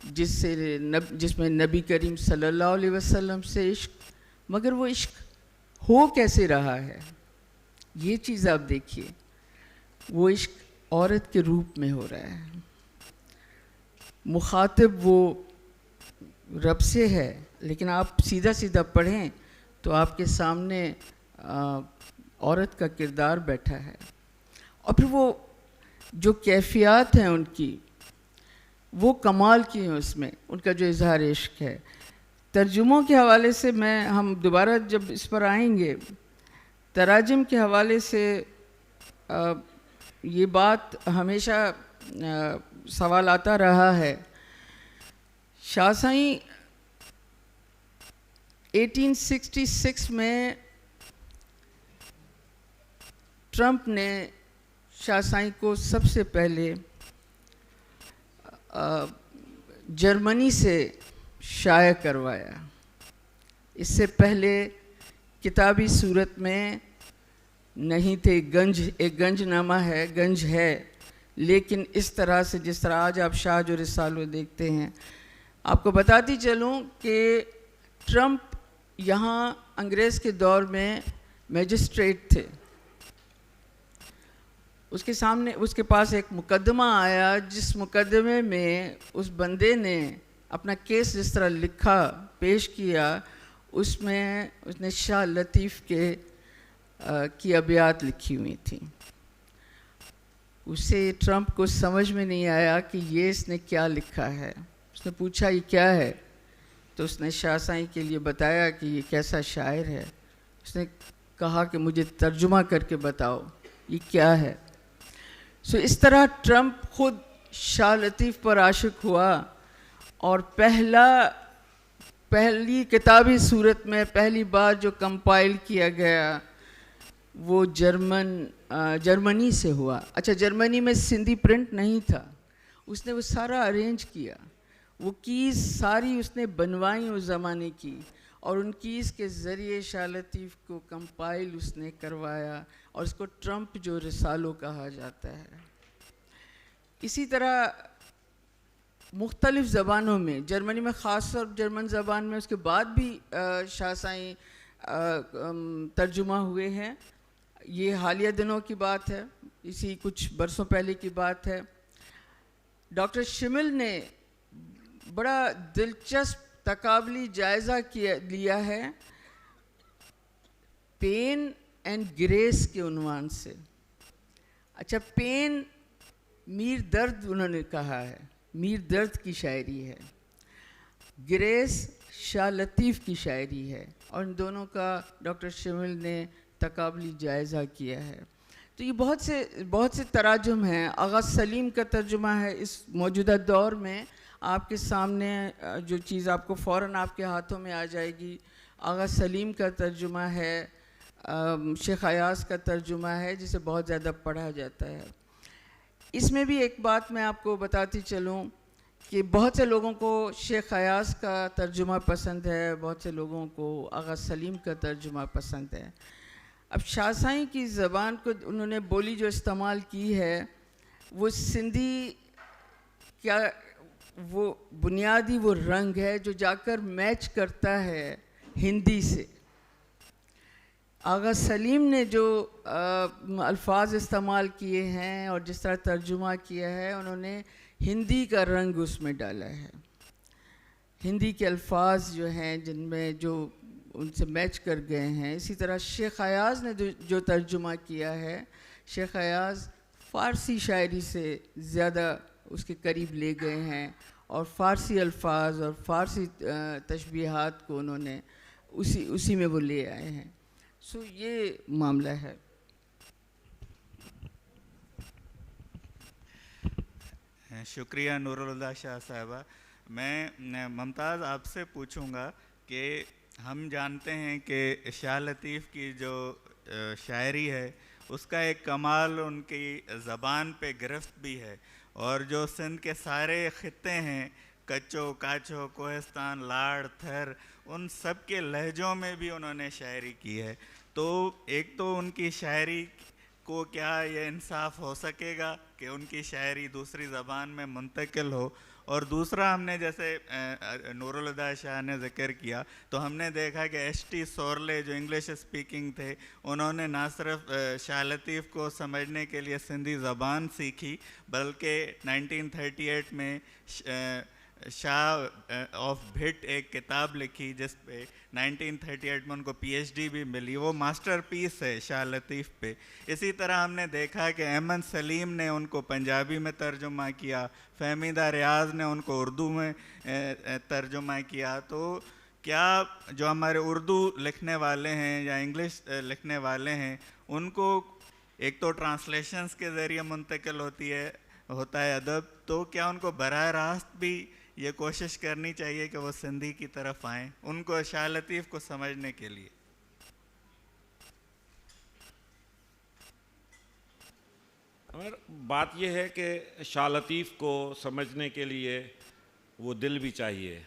जिसमें नबी करीम सल्लल्लाहु अलैहि वसल्लम से इश्क, मगर वो इश्क हो कैसे रहा है ये चीज़ आप देखिए। वो इश्क औरत के रूप में हो रहा है, मुखातिब वो रब से है, लेकिन आप सीधा सीधा पढ़ें तो आपके सामने औरत का किरदार बैठा है। और फिर वो जो कैफियत हैं उनकी, वो कमाल की हैं उसमें, उनका जो इजहार इश्क है। तर्जुमों के हवाले से हम दोबारा जब इस पर आएंगे, तराजिम के हवाले से ये बात हमेशा सवाल आता रहा है। शाहसाई 1866 में ट्रंप ने शाहसाई को सबसे पहले जर्मनी से शाया करवाया। इससे पहले किताबी सूरत में नहीं थे। एक गंजनामा है, गंज है, लेकिन इस तरह से जिस तरह आज आप शाह जो रिसालो देखते हैं। आपको बताती चलूँ कि ट्रंप यहाँ अंग्रेज़ के दौर में मैजिस्ट्रेट थे। उसके पास एक मुकदमा आया, जिस मुकदमे में उस बंदे ने अपना केस जिस तरह लिखा, पेश किया, उसमें उसने शाह लतीफ़ की अबियात लिखी हुई थी। उसे ट्रंप को समझ में नहीं आया कि ये इसने क्या लिखा है। उसने पूछा ये क्या है, तो उसने शाहसाई के लिए बताया कि ये कैसा शायर है। उसने कहा कि मुझे तर्जुमा करके बताओ ये क्या है। सो इस तरह ट्रंप खुद शाह लतीफ़ पर आशिक हुआ और पहली किताबी सूरत में पहली बार जो कंपाइल किया गया वो जर्मनी से हुआ। अच्छा, जर्मनी में सिंधी प्रिंट नहीं था, उसने वो सारा अरेंज किया, वो कीज़ सारी उसने बनवाई उस ज़माने की, और उन कीज़ के ज़रिए शाह लतीफ़ को कंपाइल उसने करवाया, और इसको ट्रंप जो रिसालो कहा जाता है। इसी तरह मुख्तलिफ़ ज़बानों में, जर्मनी में ख़ास तौर जर्मन ज़बान में उसके बाद भी शाहसाई तर्जुमा हुए हैं। ये हालिया दिनों की बात है, इसी कुछ बरसों पहले की बात है। डॉक्टर शिमिल ने बड़ा दिलचस्प तकाबली जायज़ा लिया है पेन एंड ग्रेस के उन्वान से। अच्छा, पेन मीर दर्द उन्होंने कहा है, मीर दर्द की शायरी है, ग्रेस शाह लतीफ़ की शायरी है, और इन दोनों का डॉक्टर शिमिल ने तकाबली जायज़ा किया है। तो ये बहुत से तराजुम हैं। आगा सलीम का तर्जुमा है इस मौजूदा दौर में, आपके सामने जो चीज़ आपको फ़ौरन आपके हाथों में आ जाएगी। आगा सलीम का तर्जुमा है, शेख अयाज़ का तर्जुमा है, जिसे बहुत ज़्यादा पढ़ा जाता है। इसमें भी एक बात मैं आपको बताती चलूँ कि बहुत से लोगों को शेख अयाज़ का तर्जुमा पसंद है, बहुत से लोगों को आगा सलीम का तर्जुमा पसंद है। अब शाहसाई की ज़बान को उन्होंने बोली जो इस्तेमाल की है वो सिंधी क्या, वो बुनियादी वो रंग है जो जाकर मैच करता है हिंदी से। आगा सलीम ने जो अल्फाज इस्तेमाल किए हैं और जिस तरह तर्जुमा किया है, उन्होंने हिंदी का रंग उसमें डाला है। हिंदी के अल्फाज जो हैं जिनमें जो उनसे मैच कर गए हैं। इसी तरह शेख अयाज़ ने जो तर्जुमा किया है, शेख अयाज़ फ़ारसी शायरी से ज़्यादा उसके करीब ले गए हैं और फ़ारसी अल्फाज और फ़ारसी तशबीहात को उन्होंने उसी में वो ले आए हैं। सो ये मामला है। शुक्रिया नूरुल्लाह शाह साहबा। मैं मुमताज़ आपसे पूछूंगा कि हम जानते हैं कि शाह लतीफ़ की जो शायरी है उसका एक कमाल उनकी ज़बान पे गिरफ्त भी है, और जो सिंध के सारे ख़ित्ते हैं कच्चो काचो कोहिस्तान लाड़ थर उन सब के लहजों में भी उन्होंने शायरी की है। तो एक तो उनकी शायरी को क्या ये इंसाफ हो सकेगा कि उनकी शायरी दूसरी ज़बान में मुंतकिल हो, और दूसरा हमने जैसे नूरुल हुदा शाह ने ज़िक्र किया तो हमने देखा कि एच.टी. सोरले जो इंग्लिश स्पीकिंग थे उन्होंने ना सिर्फ शाह लतीफ़ को समझने के लिए सिंधी ज़बान सीखी बल्कि 1938 में शाह ऑफ भिट एक किताब लिखी जिस पे 1938 में उनको पीएचडी भी मिली। वो मास्टरपीस है शाह लतीफ़ पे। इसी तरह हमने देखा कि अहमद सलीम ने उनको पंजाबी में तर्जुमा किया, फहमीदा रियाज ने उनको उर्दू में तर्जुमा किया। तो क्या जो हमारे उर्दू लिखने वाले हैं या इंग्लिश लिखने वाले हैं उनको एक तो ट्रांसलेशंस के ज़रिए मुंतकिल होता है अदब, तो क्या उनको बराह रास्त भी ये कोशिश करनी चाहिए कि वो सिंधी की तरफ आएँ उनको शाह लतीफ़ को समझने के लिए? और बात यह है कि शाह लतीफ़ को समझने के लिए वो दिल भी चाहिए,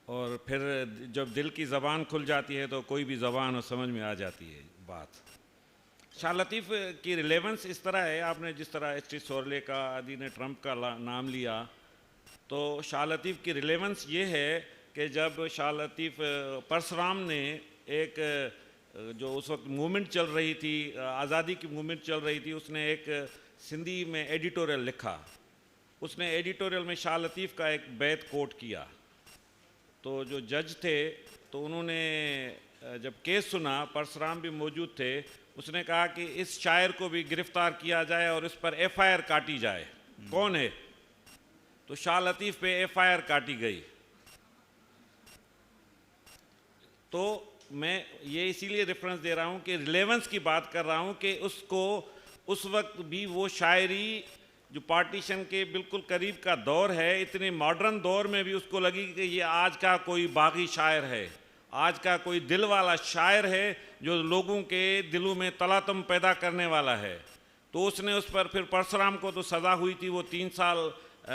और फिर जब दिल की ज़बान खुल जाती है तो कोई भी ज़बान समझ में आ जाती है बात। शाह लतीफ़ की रिलेवेंस इस तरह है, आपने जिस तरह एच.टी. सोरले का, आदि ने ट्रंप का नाम लिया, तो शाह लतीफ़ की रिलेवेंस ये है कि जब शाह लतीफ़ परसराम ने एक जो उस वक्त मूवमेंट चल रही थी, आज़ादी की मूवमेंट चल रही थी, उसने एक सिंधी में एडिटोरियल लिखा। उसने एडिटोरियल में शाह लतीफ़ का एक बैत कोट किया। तो जो जज थे तो उन्होंने जब केस सुना, परसराम भी मौजूद थे, उसने कहा कि इस शायर को भी गिरफ्तार किया जाए और इस पर एफआईआर काटी जाए। कौन है? तो शाह लतीफ़ पे एफआईआर काटी गई। तो मैं ये इसीलिए रेफरेंस दे रहा हूँ कि रिलेवेंस की बात कर रहा हूँ कि उसको उस वक्त भी वो शायरी जो पार्टीशन के बिल्कुल करीब का दौर है, इतने मॉडर्न दौर में भी उसको लगी कि ये आज का कोई बागी शायर है, आज का कोई दिल वाला शायर है जो लोगों के दिलों में तलातम पैदा करने वाला है। तो उसने उस पर, फिर परसराम को तो सज़ा हुई थी, वो 3 साल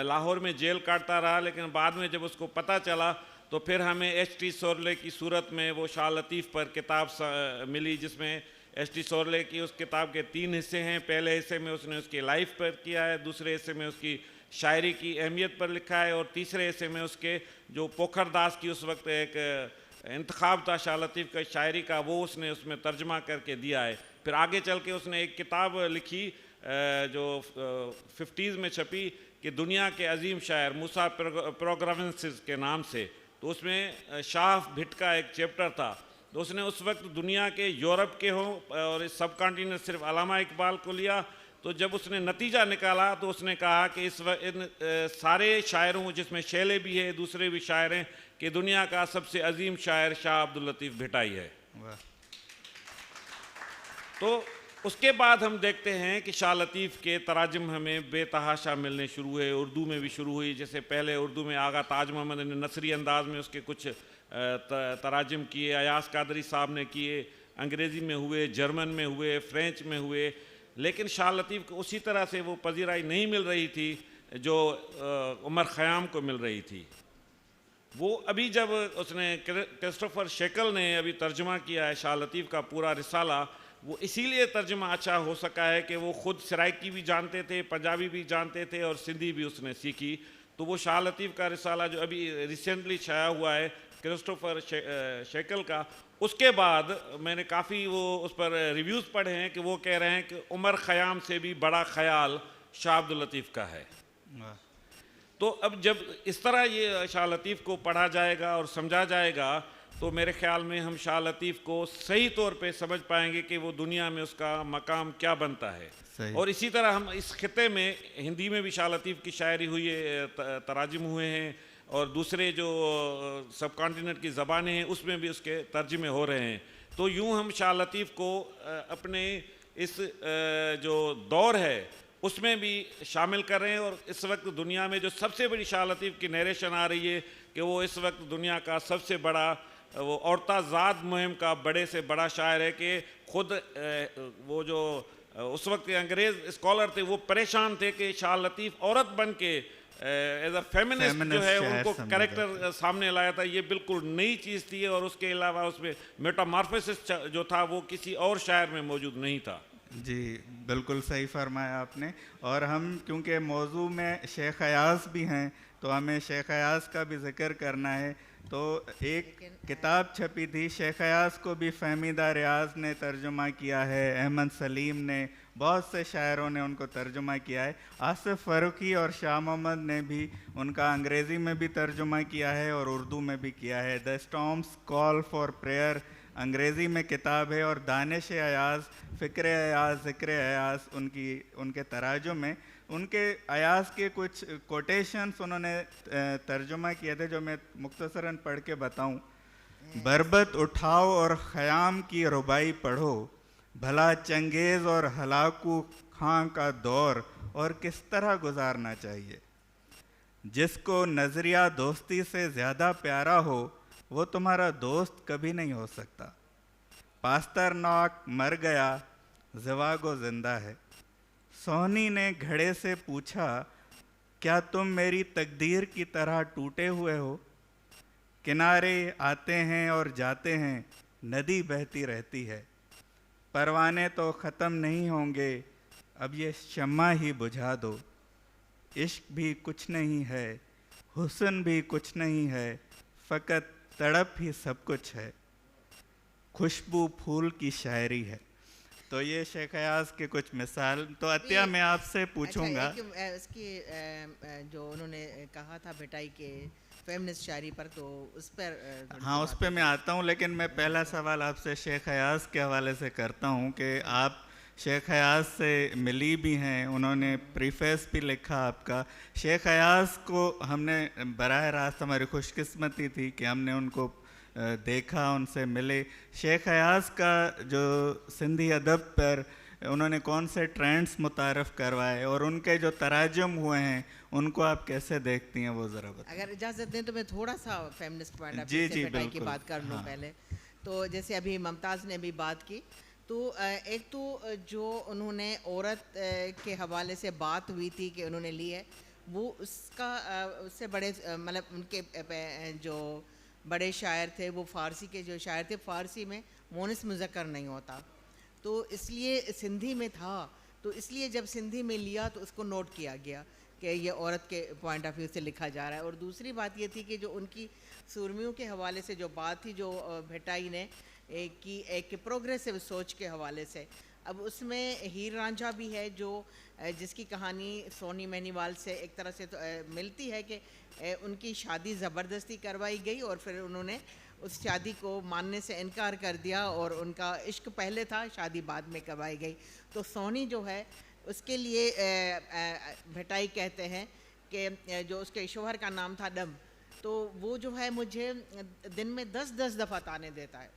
लाहौर में जेल काटता रहा, लेकिन बाद में जब उसको पता चला तो फिर हमें एच.टी. सोरले की सूरत में वो शाह लतीफ़ पर किताब मिली, जिसमें एच.टी. सोरले की उस किताब के 3 हिस्से हैं। पहले हिस्से में उसने उसकी लाइफ पर किया है, दूसरे हिस्से में उसकी शायरी की अहमियत पर लिखा है, और तीसरे हिस्से में उसके जो पोखर दास की उस वक्त एक इंतखाब था शाह लतीफ़ का शायरी का, वो उसने उसमें तर्जमा करके दिया है। फिर आगे चल के उसने एक किताब लिखी जो 50s में छपी कि दुनिया के अजीम शायर मूसा प्रोग्रामेंसिस के नाम से। तो उसमें शाह भिट का एक चैप्टर था। तो उसने उस वक्त दुनिया के यूरोप के हों और इस सब कॉन्टिनेंट सिर्फ अल्लामा इकबाल को लिया। तो जब उसने नतीजा निकाला तो उसने कहा कि इस वक्त इन सारे शायरों, जिसमें शैले भी है, दूसरे भी शायर हैं, कि दुनिया का सबसे अजीम शायर शाह अब्दुल लतीफ़ भिटाई है। तो उसके बाद हम देखते हैं कि शाह लतीफ़ के तराजम हमें बेतहाशा मिलने शुरू हुए, उर्दू में भी शुरू हुई। जैसे पहले उर्दू में आगा ताज मोहम्मद ने नसरी अंदाज में उसके कुछ तराजम किए, अयास कादरी साहब ने किए, अंग्रेज़ी में हुए, जर्मन में हुए, फ्रेंच में हुए। लेकिन शाह लतीफ़ को उसी तरह से वो पजीराई नहीं मिल रही थी जो उमर ख़याम को मिल रही थी। वो अभी जब उसने क्रिस्टोफर शेकल ने अभी तर्जुमा किया है शाह लतीफ़ का पूरा रिसाला, वो इसीलिए तर्जुमा अच्छा हो सका है कि वो ख़ुद सराइकी भी जानते थे, पंजाबी भी जानते थे और सिंधी भी उसने सीखी। तो वो शाह लतीफ़ का रिसाला जो अभी रिसेंटली छाया हुआ है क्रिस्टोफर शेकल का, उसके बाद मैंने काफ़ी वो उस पर रिव्यूज़ पढ़े हैं कि वो कह रहे हैं कि उमर ख़याम से भी बड़ा ख्याल शाह अब्दुल लतीफ़ का है। तो अब जब इस तरह ये शाह लतीफ़ को पढ़ा जाएगा और समझा जाएगा तो मेरे ख़्याल में हम शाह लतीफ़ को सही तौर पे समझ पाएंगे कि वो दुनिया में उसका मकाम क्या बनता है। और इसी तरह हम इस खिते में हिंदी में भी शाह लतीफ़ की शायरी हुई है, तराजिम हुए हैं, और दूसरे जो सब कॉन्टिनेंट की ज़बानें हैं उसमें भी उसके तर्जुमे हो रहे हैं। तो यूँ हम शाह लतीफ़ को अपने इस जो दौर है उसमें भी शामिल कर रहे हैं। और इस वक्त दुनिया में जो सबसे बड़ी शाह लतीफ़ की नरेशन आ रही है कि वो इस वक्त दुनिया का सबसे बड़ा वो औरताज़ाद मुहिम का बड़े से बड़ा शायर है कि ख़ुद वो जो उस वक्त के अंग्रेज़ स्कॉलर थे वो परेशान थे कि शाह लतीफ़ औरत बन के एज अ फेमिनिस्ट जो Feminist है शायर उनको समझा कैरेक्टर सामने लाया था। ये बिल्कुल नई चीज़ थी और उसके अलावा उसमें मेटामॉर्फोसिस जो था वो किसी और शायर में मौजूद नहीं था। जी बिल्कुल सही फरमाया आपने। और हम क्योंकि मौजू में शेख अयाज भी हैं तो हमें शेख अयाज का भी जिक्र करना है। तो एक किताब छपी थी, शेख अयाज को भी फहमीदा रियाज ने तर्जुमा किया है, अहमद सलीम ने, बहुत से शायरों ने उनको तर्जुमा किया है। आसिफ फ़ारूकी और शाह मोहम्मद ने भी उनका अंग्रेज़ी में भी तर्जुमा किया है और उर्दू में भी किया है। The storms call for prayer अंग्रेज़ी में किताब है और दानिश अयाज, फ़िक्र अयाज, ज़िक्र अयाज उनके तराजुम में उनके अयाज के कुछ कोटेशंस उन्होंने तर्जुमा किए थे जो मैं मुख्तसरन पढ़ के बताऊं। बरबत उठाओ और ख़याम की रुबाई पढ़ो, भला चंगेज़ और हलाकू खां का दौर और किस तरह गुजारना चाहिए। जिसको नज़रिया दोस्ती से ज़्यादा प्यारा हो वो तुम्हारा दोस्त कभी नहीं हो सकता। पास्तरनाक मर गया, ज़िवागो ज़िंदा है। सोहनी ने घड़े से पूछा, क्या तुम मेरी तकदीर की तरह टूटे हुए हो। किनारे आते हैं और जाते हैं, नदी बहती रहती है। परवाने तो ख़त्म नहीं होंगे, अब ये शम्मा ही बुझा दो। इश्क भी कुछ नहीं है, हुस्न भी कुछ नहीं है, फ़कत तड़प ही सब कुछ है। खुशबू फूल की शायरी है। तो ये शेख अयाज के कुछ मिसाल। तो अतिया मैं आपसे पूछूंगा, अच्छा, उसकी जो उन्होंने कहा था भेटाई के फेमिनिस्ट शायरी पर, तो उस पर हाँ उस पर मैं आता हूँ, लेकिन मैं पहला सवाल आपसे शेख अयाज के हवाले से करता हूँ कि आप शेख अयाज से मिली भी हैं, उन्होंने प्रीफेस भी लिखा आपका। शेख अयाज को हमने बराह रास्त, हमारी खुशकिस्मती थी कि हमने उनको देखा, उनसे मिले। शेख अयाज का जो सिंधी अदब पर उन्होंने कौन से ट्रेंड्स मुतारफ़ करवाए और उनके जो तराजम हुए हैं उनको आप कैसे देखती हैं, वो ज़रा बताएं। अगर इजाज़त दें तो मैं थोड़ा सा फेमिनिस्ट पॉइंट ऑफ जी, व्यू जी, से भेटाई की बिल्कुल। बात कर लूँ हाँ। पहले। तो जैसे अभी मुमताज़ ने भी बात की, तो एक तो जो उन्होंने औरत के हवाले से बात हुई थी कि उन्होंने ली है, वो उसका उससे बड़े मतलब उनके जो बड़े शायर थे वो फ़ारसी के जो शायर थे, फ़ारसी में मोनिस मुज़क्कर नहीं होता, तो इसलिए सिंधी में था, तो इसलिए जब सिंधी में लिया तो उसको नोट किया गया कि ये औरत के पॉइंट ऑफ व्यू से लिखा जा रहा है। और दूसरी बात ये थी कि जो उनकी सूरमियों के हवाले से जो बात थी, जो भेटाई ने की एक प्रोग्रेसिव सोच के हवाले से, अब उसमें हीर रांझा भी है जो जिसकी कहानी सोनी मैनीवाल से एक तरह से तो मिलती है कि उनकी शादी ज़बरदस्ती करवाई गई और फिर उन्होंने उस शादी को मानने से इनकार कर दिया और उनका इश्क पहले था, शादी बाद में करवाई गई। तो सोनी जो है उसके लिए भेटाई कहते हैं कि जो उसके शोहर का नाम था डम, तो वो जो है मुझे दिन में 10-10 दफ़ा ताने देता है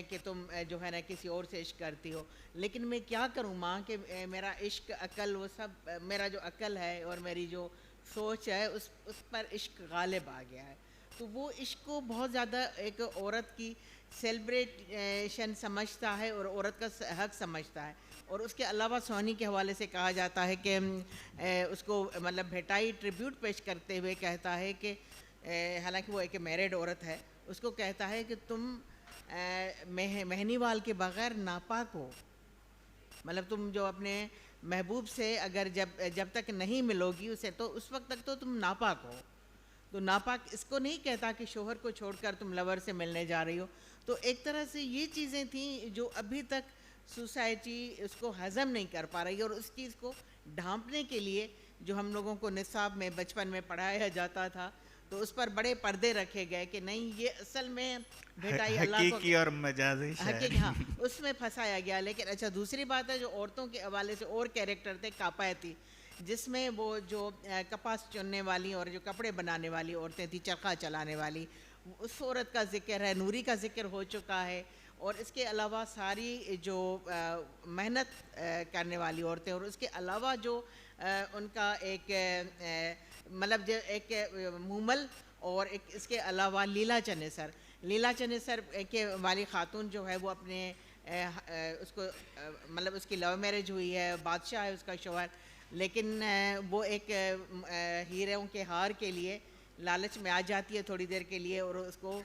कि तुम जो है ना किसी और से इश्क करती हो। लेकिन मैं क्या करूँ माँ कि मेरा इश्क, अकल, वो सब मेरा जो अकल है और मेरी जो सोच है उस पर इश्क गालिब आ गया है। तो वो इश्क को बहुत ज़्यादा एक औरत की सेलिब्रेशन समझता है और औरत का हक समझता है। और उसके अलावा सोनी के हवाले से कहा जाता है कि उसको मतलब भेटाई ट्रिब्यूट पेश करते हुए कहता है कि हालांकि वो एक मैरिड औरत है, उसको कहता है कि तुम महनीवाल के बग़ैर नापाक हो, मतलब तुम जो अपने महबूब से अगर जब तक नहीं मिलोगी उसे, तो उस वक्त तक तो तुम नापाक हो। तो नापाक इसको नहीं कहता कि शोहर को छोड़कर तुम लवर से मिलने जा रही हो। तो एक तरह से ये चीज़ें थी जो अभी तक सोसाइटी उसको हज़म नहीं कर पा रही, और उस चीज़ को ढांपने के लिए जो हम लोगों को निसाब में बचपन में पढ़ाया जाता था, तो उस पर बड़े पर्दे रखे गए कि नहीं ये असल में भेटाई अल्लाह को हकीकी और मजाजी शायरी। हाँ, उसमें फंसाया गया। लेकिन अच्छा दूसरी बात है जो औरतों के हवाले से और कैरेक्टर थे कापायती, जिसमें वो जो कपास चुनने वाली और जो कपड़े बनाने वाली औरतें थी, चरखा चलाने वाली, उस औरत का जिक्र है, नूरी का जिक्र हो चुका है। और इसके अलावा सारी जो मेहनत करने वाली औरतें, और उसके अलावा जो उनका एक मतलब जो एक मूमल, और एक इसके अलावा लीला चनेसर के वाली खातून जो है वो अपने उसको मतलब उसकी लव मैरिज हुई है, बादशाह है उसका शौहर। लेकिन वो एक हीरों के हार के लिए लालच में आ जाती है थोड़ी देर के लिए, और उसको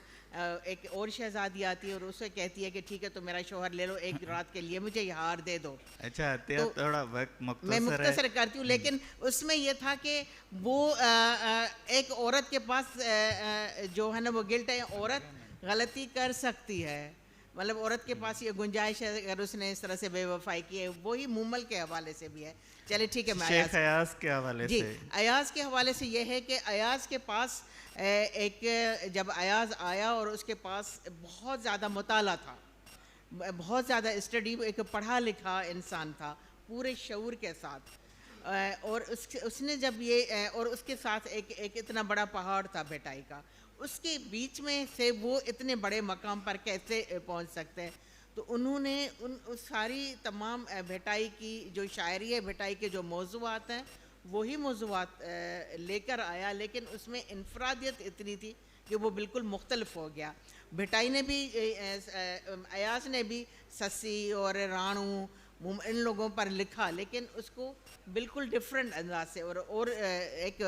एक और शहजादी आती है और उससे कहती है कि ठीक है तो मेरा शौहर ले लो, एक रात के लिए मुझे ये हार दे दो। अच्छा, तो थोड़ा वक्त मैं मुख्तसर है। मुख्तसर करती हूँ, लेकिन उसमें ये था कि वो एक औरत के पास जो है ना वो गिल्ट है, औरत गलती कर सकती है, मतलब औरत के पास ये गुंजाइश है अगर उसने इस तरह से बेवफाई की है। वही मुमल के हवाले से भी है। चलिए ठीक है, मैं शेख अयाज के हवाले जी से। अयाज के हवाले से ये है कि अयाज के पास जब अयाज आया और उसके पास बहुत ज़्यादा मुताला था, बहुत ज़्यादा स्टडी, एक पढ़ा लिखा इंसान था पूरे शऊर के साथ, और उसने जब ये और उसके साथ एक इतना बड़ा पहाड़ था भेटाई का, उसके बीच में से वो इतने बड़े मकाम पर कैसे पहुंच सकते हैं। तो उन्होंने उस सारी तमाम भेटाई की जो शायरी है, भेटाई के जो मौज़ूआत हैं वही मौज़ूआत लेकर आया, लेकिन उसमें इनफरादियत इतनी थी कि वो बिल्कुल मुख्तलिफ हो गया। भेटाई ने भी अयाज ने भी ससी और राणू इन लोगों पर लिखा, लेकिन उसको बिल्कुल डिफरेंट अंदाज से और एक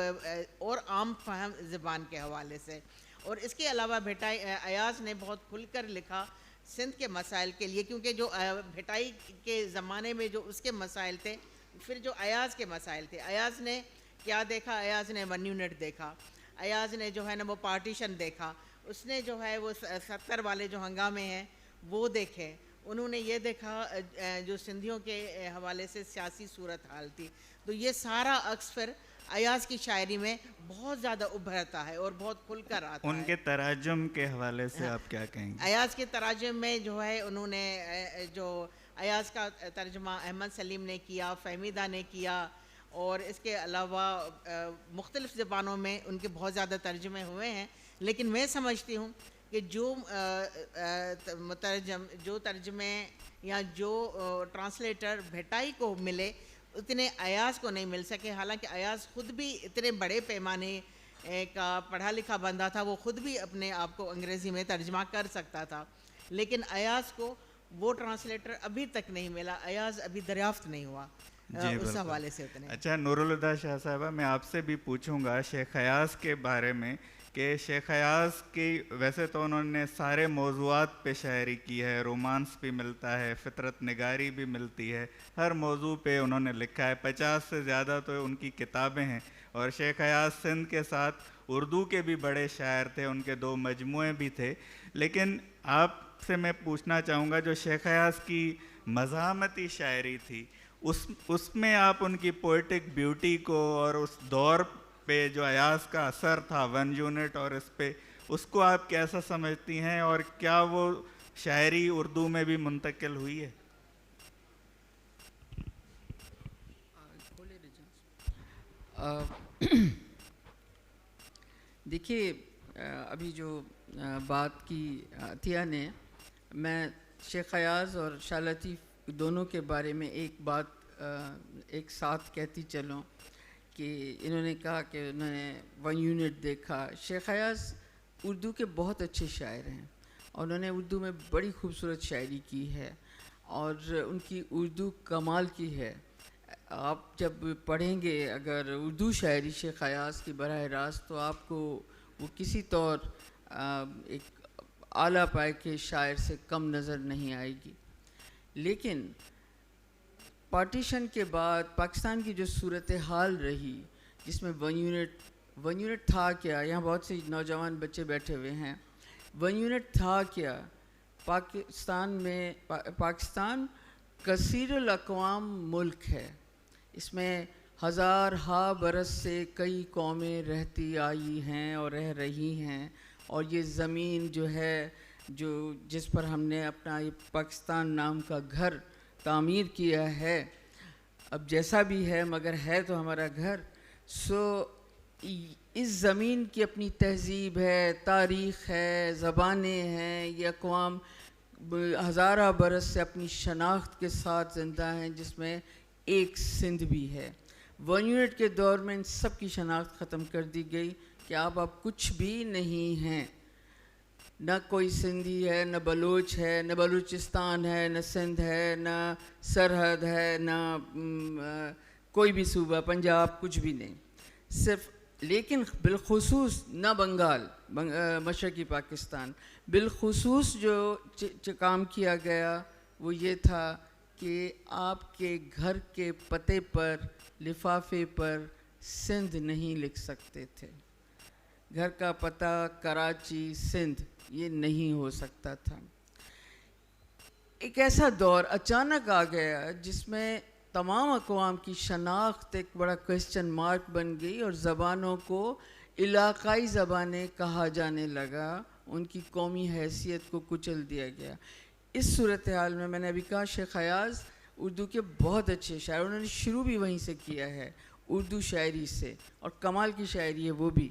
और आम फहम ज़बान के हवाले से। और इसके अलावा भेटाई अयाज ने बहुत खुलकर लिखा सिंध के मसाइल के लिए, क्योंकि जो भेटाई के ज़माने में जो उसके मसाइल थे, फिर जो अयाज के मसाइल थे, अयाज ने क्या देखा, अयाज ने 1 यूनिट देखा, अयाज ने जो है ना वो पार्टीशन देखा, उसने जो है वो 70 वाले जो हंगामे हैं वो देखे, उन्होंने ये देखा जो सिंधियों के हवाले से सियासी सूरत हाल थी। तो ये सारा अक्स फिर अयाज की शायरी में बहुत ज़्यादा उभरता है और बहुत खुलकर आता है। उनके तराजुम के हवाले से आप क्या कहेंगे? अयाज के तराजुम में जो है उन्होंने जो अयाज का तर्जुमा अहमद सलीम ने किया, फहमीदा ने किया, और इसके अलावा मुख्तलिफ़ ज़बानों में उनके बहुत ज़्यादा तर्जुमे हुए हैं। लेकिन मैं समझती हूँ कि जो तर्जमे या जो ट्रांसलेटर भेटाई को मिले उतने अयाज को नहीं मिल सके। हालांकि अयाज ख़ुद भी इतने बड़े पैमाने का पढ़ा लिखा बंदा था, वो ख़ुद भी अपने आप को अंग्रेज़ी में तर्जमा कर सकता था, लेकिन अयाज को वो ट्रांसलेटर अभी तक नहीं मिला, अयाज अभी दरियाफ्त नहीं हुआ उस हवाले से उतने। अच्छा, नूरुल हुदा शाह साहबा, मैं आपसे भी पूछूंगा शेख अयाज के बारे में कि शेख अयाज की वैसे तो उन्होंने सारे मौज़ूआत पे शायरी की है, रोमांस भी मिलता है, फ़ितरत निगारी भी मिलती है, हर मौजू पे उन्होंने लिखा है, 50 से ज़्यादा तो उनकी किताबें हैं। और शेख अयाज सिंध के साथ उर्दू के भी बड़े शायर थे, उनके 2 मजमुए भी थे। लेकिन आपसे मैं पूछना चाहूँगा, जो शेख अयाज की मज़ामती शायरी थी उसमें आप उनकी पोइटिक ब्यूटी को और उस दौर पे जो अयाज का असर था 1 यूनिट और इस पे, उसको आप कैसा समझती हैं और क्या वो शायरी उर्दू में भी मुंतकिल हुई है? देखिए, अभी जो बात की अतिया ने, मैं शेख अयाज और शाह लतीफ़ दोनों के बारे में एक बात एक साथ कहती चलूँ कि इन्होंने कहा कि उन्होंने 1 यूनिट देखा। शेख अयाज उर्दू के बहुत अच्छे शायर हैं और उन्होंने उर्दू में बड़ी खूबसूरत शायरी की है और उनकी उर्दू कमाल की है। आप जब पढ़ेंगे अगर उर्दू शायरी शेख अयाज की बराह रास्त, तो आपको वो किसी तौर एक आला पाए के शायर से कम नज़र नहीं आएगी। लेकिन पार्टीशन के बाद पाकिस्तान की जो सूरत हाल रही, जिसमें 1 यूनिट था क्या, यहाँ बहुत से नौजवान बच्चे बैठे हुए हैं, 1 यूनिट था क्या? पाकिस्तान कसीरुल अक़वाम मुल्क है, इसमें हज़ार बरस से कई कौमें रहती आई हैं और रह रही हैं, और ये ज़मीन जो है जिस पर हमने अपना ये पाकिस्तान नाम का घर तामीर किया है, अब जैसा भी है मगर है तो हमारा घर। इस ज़मीन की अपनी तहज़ीब है, तारीख़ है, ज़बानें हैं, ये अक़वाम हज़ारा बरस से अपनी शनाख्त के साथ ज़िंदा हैं, जिसमें एक सिंध भी है। 1 यूनिट के दौर में इन सब की शनाख्त ख़त्म कर दी गई कि आप कुछ भी नहीं हैं, न कोई सिंधी है, न बलूच है, न बलूचिस्तान है, न सिंध है, न सरहद है, न कोई भी सूबा, पंजाब, कुछ भी नहीं, सिर्फ, लेकिन बिलखुसूस न बंगाल, मशरक़ी पाकिस्तान, बिलखुसूस जो काम किया गया वो ये था कि आपके घर के पते पर, लिफाफे पर सिंध नहीं लिख सकते थे। घर का पता कराची, सिंध, ये नहीं हो सकता था। एक ऐसा दौर अचानक आ गया जिसमें तमाम अक़वाम की शनाख्त एक बड़ा क्वेश्चन मार्क बन गई और ज़बानों को इलाक़ाई ज़बानें कहा जाने लगा, उनकी कौमी हैसियत को कुचल दिया गया। इस सूरत हाल में मैंने अभी कहा शेख अयाज़ उर्दू के बहुत अच्छे शायर, उन्होंने शुरू भी वहीं से किया है, उर्दू शायरी से, और कमाल की शायरी है वो भी।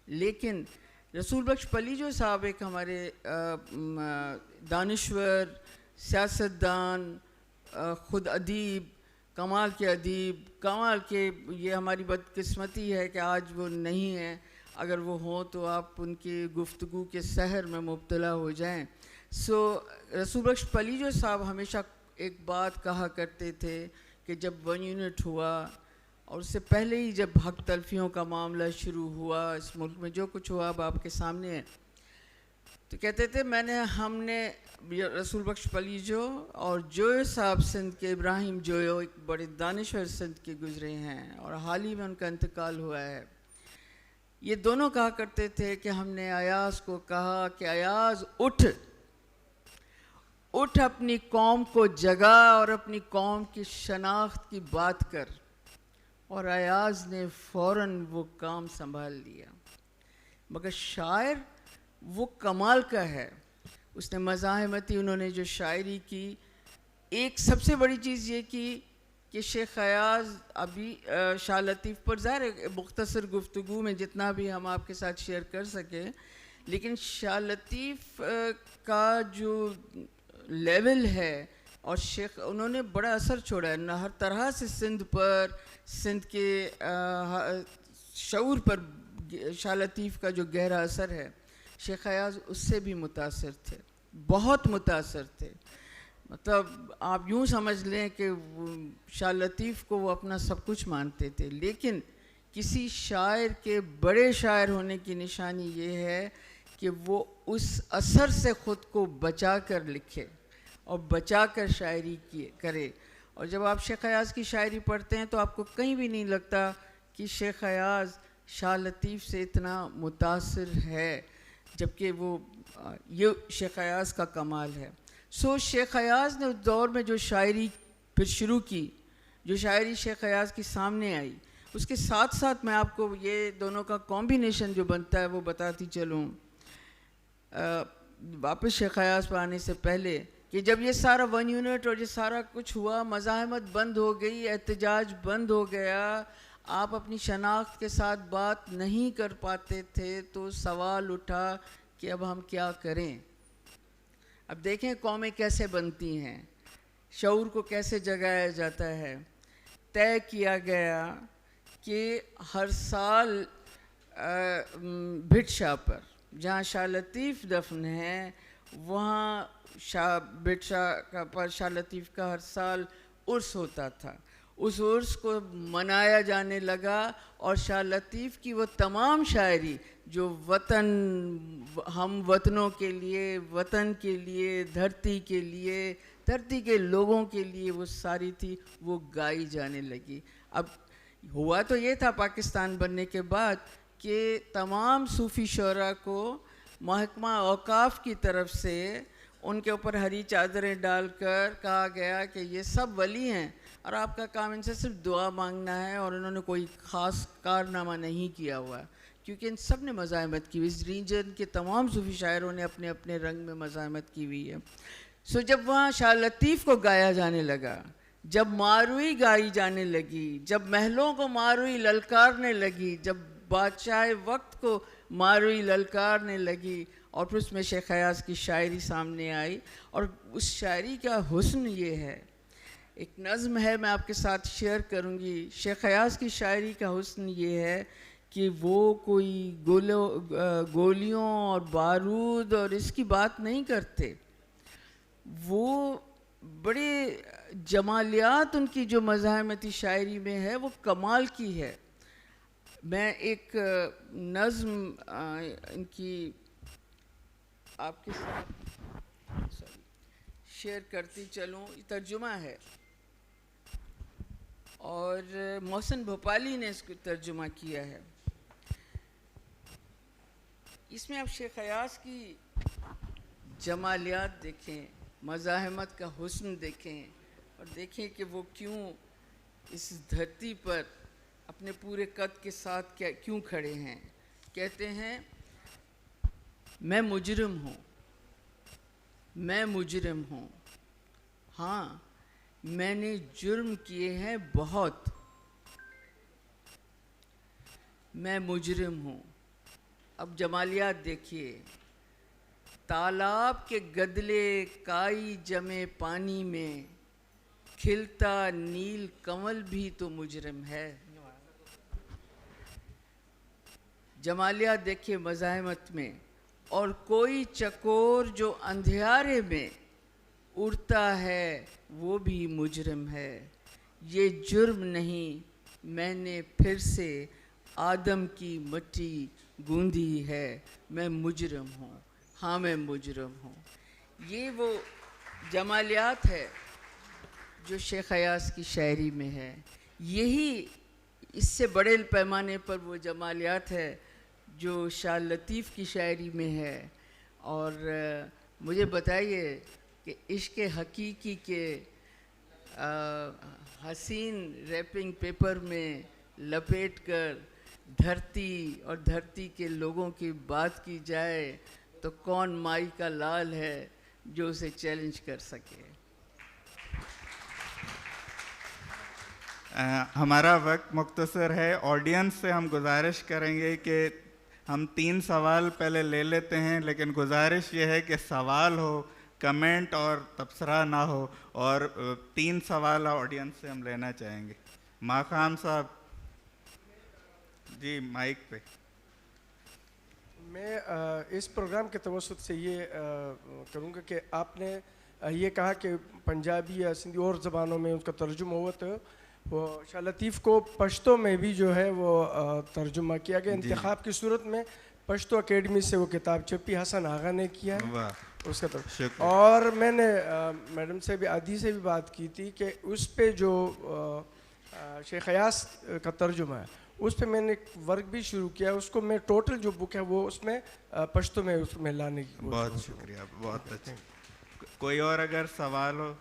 लेकिन रसूल बख्श पलीजो साहब एक हमारे दानिश्वर, सियासतदान, ख़ुद अदीब, कमाल के अदीब, कमाल के, ये हमारी बदकिस्मती है कि आज वो नहीं हैं, अगर वो हों तो आप उनकी गुफ्तगू के सहर में मुब्तला हो जाएं। रसूल बख्श पलीजो साहब हमेशा एक बात कहा करते थे कि जब 1 यूनिट हुआ और उससे पहले ही जब हक तलफियों का मामला शुरू हुआ इस मुल्क में, जो कुछ हुआ अब आपके सामने है, तो कहते थे हमने रसूल बख्श पलीजो और जोयो साहब सिंध के, इब्राहिम जोयो एक बड़े दानिश्वर सिंध के गुज़रे हैं और हाल ही में उनका इंतकाल हुआ है। ये दोनों कहा करते थे कि हमने अयाज़ को कहा कि अयाज़ उठ उठ, अपनी कौम को जगा और अपनी कौम की शनाख्त की बात कर, और अयाज़ ने फ़ौरन वो काम संभाल लिया। मगर शायर वो कमाल का है, उसने मज़ाहमती, उन्होंने जो शायरी की, एक सबसे बड़ी चीज़ ये की कि शेख अयाज़ अभी शाह लतीफ़ पर ज़ाहिर मुख्तसर गुफ्तगू में जितना भी हम आपके साथ शेयर कर सकें, लेकिन शाह लतीफ़ का जो लेवल है और शेख, उन्होंने बड़ा असर छोड़ा है न हर तरह से सिंध पर, सिंध के शऊर पर शाह लतीफ़ का जो गहरा असर है, शेख अयाज़ उससे भी मुतासर थे, बहुत मुतासर थे। मतलब आप यूँ समझ लें कि शाह लतीफ़ को वो अपना सब कुछ मानते थे, लेकिन किसी शायर के बड़े शायर होने की निशानी ये है कि वो उस असर से ख़ुद को बचा कर लिखे और बचा कर शायरी करे। और जब आप शेख अयाज़ की शायरी पढ़ते हैं तो आपको कहीं भी नहीं लगता कि शेख अयाज़ शाह लतीफ़ से इतना मुतासिर है, जबकि वो ये शेख अयाज़ का कमाल है। शेख अयाज़ ने उस दौर में जो शायरी फिर शुरू की, जो शायरी शेख अयाज़ की सामने आई, उसके साथ साथ मैं आपको ये दोनों का कॉम्बिनेशन जो बनता है वो बताती चलूँ। वापस शेख अयाज़ पर आने से पहले कि जब ये सारा 1 यूनिट और ये सारा कुछ हुआ, मज़ाहमत बंद हो गई, एहतजाज बंद हो गया, आप अपनी शनाख्त के साथ बात नहीं कर पाते थे, तो सवाल उठा कि अब हम क्या करें। अब देखें कौमें कैसे बनती हैं, शऊर को कैसे जगाया जाता है। तय किया गया कि हर साल भिटशाह पर, जहाँ शाह लतीफ़ दफन है, वहाँ शाह लतीफ़ का हर साल उर्स होता था। उस उर्स को मनाया जाने लगा और शाह लतीफ़ की वो तमाम शायरी जो वतन, हम वतनों के लिए, वतन के लिए, धरती के लिए, धरती के लोगों के लिए वो सारी थी, वो गाई जाने लगी। अब हुआ तो ये था पाकिस्तान बनने के बाद कि तमाम सूफ़ी शोरा को महकमा औकाफ़ की तरफ से उनके ऊपर हरी चादरें डालकर कहा गया कि ये सब वली हैं और आपका काम इनसे सिर्फ दुआ मांगना है, और उन्होंने कोई ख़ास कारनामा नहीं किया हुआ, क्योंकि इन सब ने मज़ाहमत की हुई, इस रीजन के तमाम सूफ़ी शायरों ने अपने अपने रंग में मज़ाहमत की हुई है। जब वहाँ शाह लतीफ़ को गाया जाने लगा, जब मारुई गाई जाने लगी, जब महलों को मारुई ललकारने लगी, जब बादशाह वक्त को मारुई ललकारने लगी, और फिर उसमें शेख अयाज़ की शायरी सामने आई, और उस शायरी का हुस्न ये है, एक नज़्म है मैं आपके साथ शेयर करूँगी। शेख अयाज़ की शायरी का हुस्न ये है कि वो कोई गोलियों और बारूद और इसकी बात नहीं करते, वो बड़े जमालियात उनकी जो मज़ाहमती शायरी में है वो कमाल की है। मैं एक नज़्म इनकी आपके साथ शेयर करती चलूँ। तर्जुमा है और मोहसिन भोपाली ने इसको तर्जुमा किया है। इसमें आप शेख अयाज की जमालियात देखें, मज़ाहमत का हुस्न देखें और देखें कि वो क्यों इस धरती पर अपने पूरे कद के साथ क्यों खड़े हैं। कहते हैं, मैं मुजरिम हूँ, मैं मुजरिम हूँ, हाँ मैंने जुर्म किए हैं बहुत, मैं मुजरिम हूँ। अब जमालियात देखिए, तालाब के गदले काई जमे पानी में, खिलता नील कमल भी तो मुजरिम है। जमालियात देखिए मज़ाहमत में, और कोई चकोर जो अंधियारे में उड़ता है वो भी मुजरिम है। ये जुर्म नहीं, मैंने फिर से आदम की मिट्टी गूंदी है, मैं मुजरिम हूँ, हाँ मैं मुजरिम हूँ। ये वो जमालियात है जो शेख अयाज की शायरी में है। यही इससे बड़े पैमाने पर वो जमालियात है जो शाह लतीफ़ की शायरी में है। और मुझे बताइए कि इश्क़ हकीकी के हसीन रैपिंग पेपर में लपेट कर धरती और धरती के लोगों की बात की जाए तो कौन माई का लाल है जो उसे चैलेंज कर सके। हमारा वक्त मुख्तसर है। ऑडियंस से हम गुजारिश करेंगे कि हम 3 सवाल पहले ले लेते हैं, लेकिन गुजारिश ये है कि सवाल हो, कमेंट और तबसरा ना हो, और 3 सवाल ऑडियंस से हम लेना चाहेंगे। माखाम साहब जी, माइक पे। मैं इस प्रोग्राम के तवसत से ये करूँगा कि आपने ये कहा कि पंजाबी या सिंधी और ज़बानों में उसका तर्जुमा हुआ, तो वो शाह लतीफ़ को पश्तो में भी जो है वो तर्जुमा किया गया। इंतखाब की सूरत में पश्तो अकेडमी से वो किताब छपी, हसन आगा ने किया है उसका तर्जुमा। और मैंने मैडम से भी, आदि से भी बात की थी कि उस पे जो शेख अयाज का तर्जुमा है उस पे मैंने एक वर्क भी शुरू किया है। उसको मैं टोटल जो बुक है वो उसमें पश्तो में उसमें लाने की। बहुत शुक्रिया, बहुत अच्छा। कोई और अगर सवाल हो?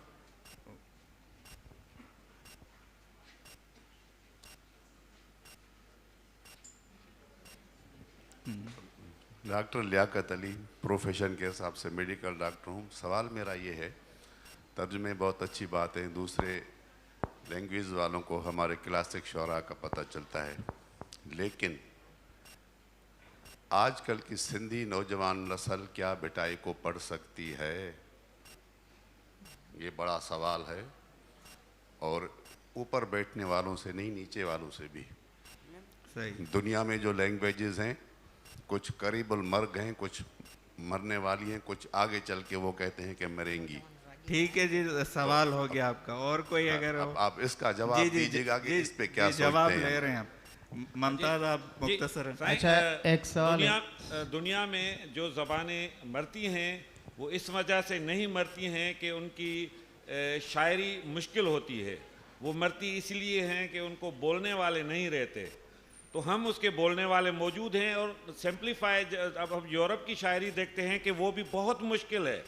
डॉक्टर लियाकत अली, प्रोफेशन के हिसाब से मेडिकल डॉक्टर हूँ। सवाल मेरा ये है, तर्जुमे बहुत अच्छी बात है, दूसरे लैंग्वेज वालों को हमारे क्लासिक शौरा का पता चलता है, लेकिन आजकल की सिंधी नौजवान नस्ल क्या बिटाई को पढ़ सकती है? ये बड़ा सवाल है, और ऊपर बैठने वालों से नहीं, नीचे वालों से भी। सही। दुनिया में जो लैंग्वेजेस हैं, कुछ करीबुल मर्ग हैं, कुछ मरने वाली हैं, कुछ आगे चल के वो कहते हैं कि मरेंगी। ठीक है जी, सवाल हो गया आपका। और कोई अगर हो? आप इसका जवाब दीजिएगा कि इस पे क्या सोचते हैं। जवाब ले रहे हैं आप। ममताज, आप मुख्तसर। अच्छा, एक सवाल दुनिया में जो ज़बानें मरती हैं वो इस वजह से नहीं मरती हैं कि उनकी शायरी मुश्किल होती है, वो मरती इसलिए हैं कि उनको बोलने वाले नहीं रहते। तो हम उसके बोलने वाले मौजूद हैं। और सिंप्लीफाई, अब हम यूरोप की शायरी देखते हैं कि वो भी बहुत मुश्किल है।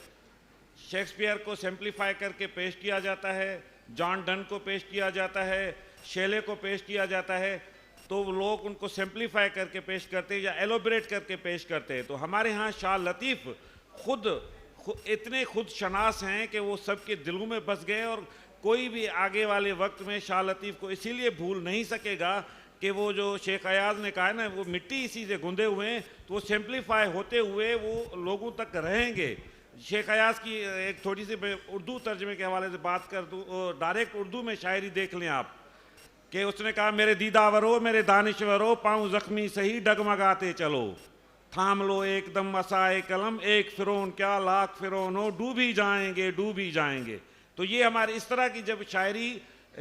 शेक्सपियर को सिंप्लीफाई करके पेश किया जाता है, जॉन डन को पेश किया जाता है, शेले को पेश किया जाता है, तो लोग उनको सिंप्लीफाई करके पेश करते हैं या एलोबरेट करके पेश करते हैं। तो हमारे यहाँ शाह लतीफ़ खुद इतने खुद शनास हैं कि वो सबके दिलों में बस गए, और कोई भी आगे वाले वक्त में शाह लतीफ़ को इसीलिए भूल नहीं सकेगा कि वो जो शेख अयाज ने कहा है ना, वो मिट्टी इसी से गूंदे हुए हैं, तो वो सिंप्लीफाई होते हुए वो लोगों तक रहेंगे। शेख अयाज की एक थोड़ी सी मैं उर्दू तर्जमे के हवाले से बात कर दूँ, डायरेक्ट उर्दू में शायरी देख लें आप, कि उसने कहा, मेरे दीदावरो, मेरे दानिश्वरो, पाँव ज़ख्मी सही डगमगाते चलो, थाम लो एकदम मसाए कलम, एक फ़िरौन क्या लाख फ़िरौन हो, डूब ही जाएंगे, डूब ही जाएंगे। तो ये हमारे इस तरह की जब शायरी,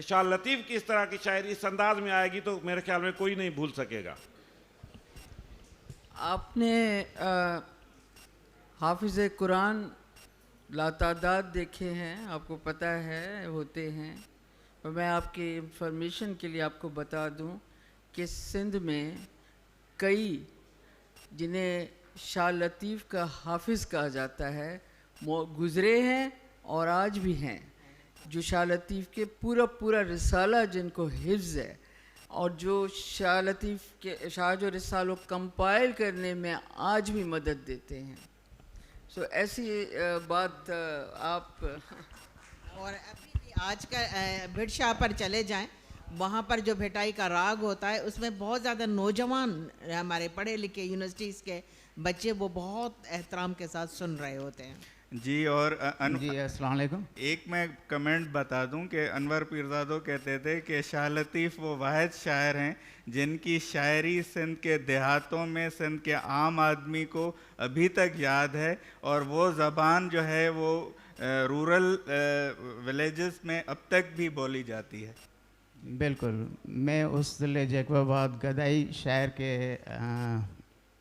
शाह लतीफ़ की इस तरह की शायरी इस अंदाज में आएगी तो मेरे ख्याल में कोई नहीं भूल सकेगा। आपने हाफिज़ कुरान लातादाद देखे हैं, आपको पता है होते हैं, और मैं आपके इंफॉर्मेशन के लिए आपको बता दूं कि सिंध में कई जिन्हें शाह लतीफ़ का हाफिज़ कहा जाता है गुज़रे हैं और आज भी हैं, जो शाह लतीफ़ के पूरा रिसाला जिनको हिफ्ज़ है और जो शाह लतीफ़ के शाह जो रिसालों कंपाइल करने में आज भी मदद देते हैं। सो ऐसी बात आप और अभी भी आज का भिड़शाह पर चले जाएं, वहाँ पर जो भेटाई का राग होता है उसमें बहुत ज़्यादा नौजवान हमारे पढ़े लिखे यूनिवर्सिटीज़ के बच्चे वो बहुत एहतराम के साथ सुन रहे होते हैं। जी, और जी अस्सलाम वालेकुम। एक मैं कमेंट बता दूं कि अनवर पीरज़ादो कहते थे कि शाह लतीफ़ वो वाहिद शायर हैं जिनकी शायरी सिंध के देहातों में सिंध के आम आदमी को अभी तक याद है, और वो ज़बान जो है वो रूरल विलेजेस में अब तक भी बोली जाती है। बिल्कुल, मैं उस ज़िले जैकबाबाद गदाई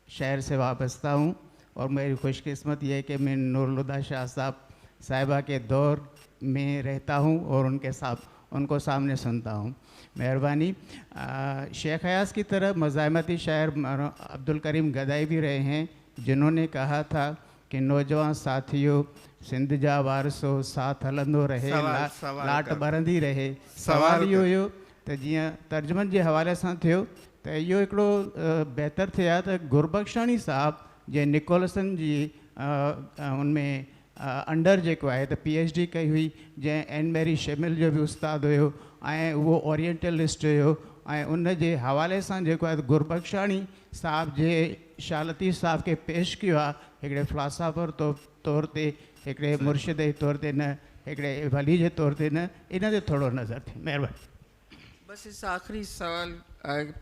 शहर से वाबस्ता हूँ, और मेरी खुशकिस्मत ये है कि मैं नूरुल शाह साहिबा के दौर में रहता हूँ और उनको सामने सुनता हूँ। मेहरबानी। शेख हयास की तरह मज़ाहमती शायर अब्दुल करीम गदाई भी रहे हैं, जिन्होंने कहा था कि नौजवान साथियों सिंध जा वारसो साथ हलंदो रहे, लाट बरंदी रहे। सवाल इहो हुयो त जीअं तर्जुमन जे हवाले सां थियो त इहो हिकिड़ो बहितर थिया त गुरबख्शानी साहब जे निकोलसन जी उनमें अंडर जेको आहे त PhD कई हुई, जंहिं एन मैरी शेमिल जो बि उस्ताद हुयो ऐं उहो ओरिएंटलिस्ट हुयो, ऐं उन जे हवाले सां जेको आहे गुरबख्शानी साहब जे शाह लतीफ़ साहब खे पेश कयो आहे हिकिड़े फ़िलासफ़र तौर ते, हिकिड़े मुर्शिद जे तौर ते न, हिकिड़े वली जे तौर ते न, इन ते थोरो नज़र थिए। महिरबानी। बस इस आखिरी सवाल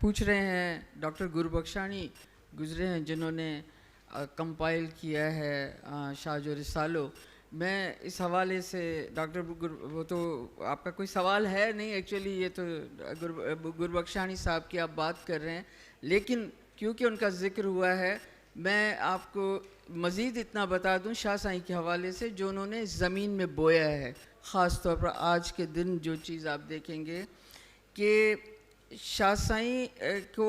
पूछ रहे हैं, डॉक्टर गुरबख्शानी गुजरे हैं जिन्होंने कंपाइल किया है शाह जो रिसालो। मैं इस हवाले से डॉक्टर वो तो आपका कोई सवाल है नहीं एक्चुअली, ये तो गुरबख्शानी साहब की आप बात कर रहे हैं, लेकिन क्योंकि उनका ज़िक्र हुआ है मैं आपको मज़ीद इतना बता दूं शाह साईं के हवाले से, जो उन्होंने ज़मीन में बोया है। ख़ास तौर पर आज के दिन जो चीज़ आप देखेंगे कि शाह साईं को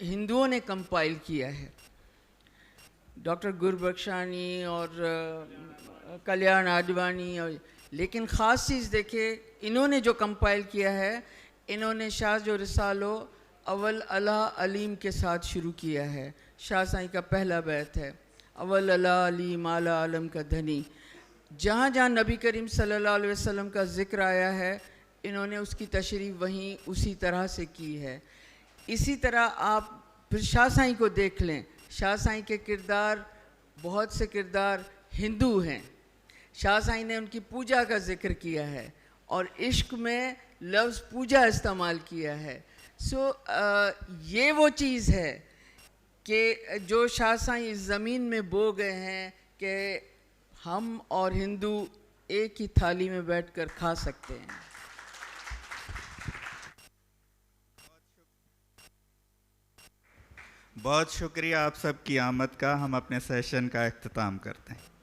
हिंदुओं ने कंपाइल किया है, डॉक्टर गुरबख्शानी और कल्याण आडवाणी, और लेकिन ख़ास चीज़ देखे इन्होंने जो कंपाइल किया है, इन्होंने शाह जो रिसालो अव्वल अला अलीम के साथ शुरू किया है। शाह साईं का पहला बैत है, अव्वल अला अलीम आला आलम का धनी। जहाँ जहाँ नबी करीम सल्लल्लाहु अलैहि वसल्लम का ज़िक्र आया है, इन्होंने उसकी तशरीह वहीं उसी तरह से की है। इसी तरह आप फिर शाह साईं को देख लें, शाह साईं के किरदार, बहुत से किरदार हिंदू हैं। शाह साईं ने उनकी पूजा का ज़िक्र किया है और इश्क में लफ्ज़ पूजा इस्तेमाल किया है। ये वो चीज़ है कि जो शाह साईं इस ज़मीन में बो गए हैं कि हम और हिंदू एक ही थाली में बैठकर खा सकते हैं। बहुत शुक्रिया आप सबकी आमद का। हम अपने सेशन का इख्तिताम करते हैं।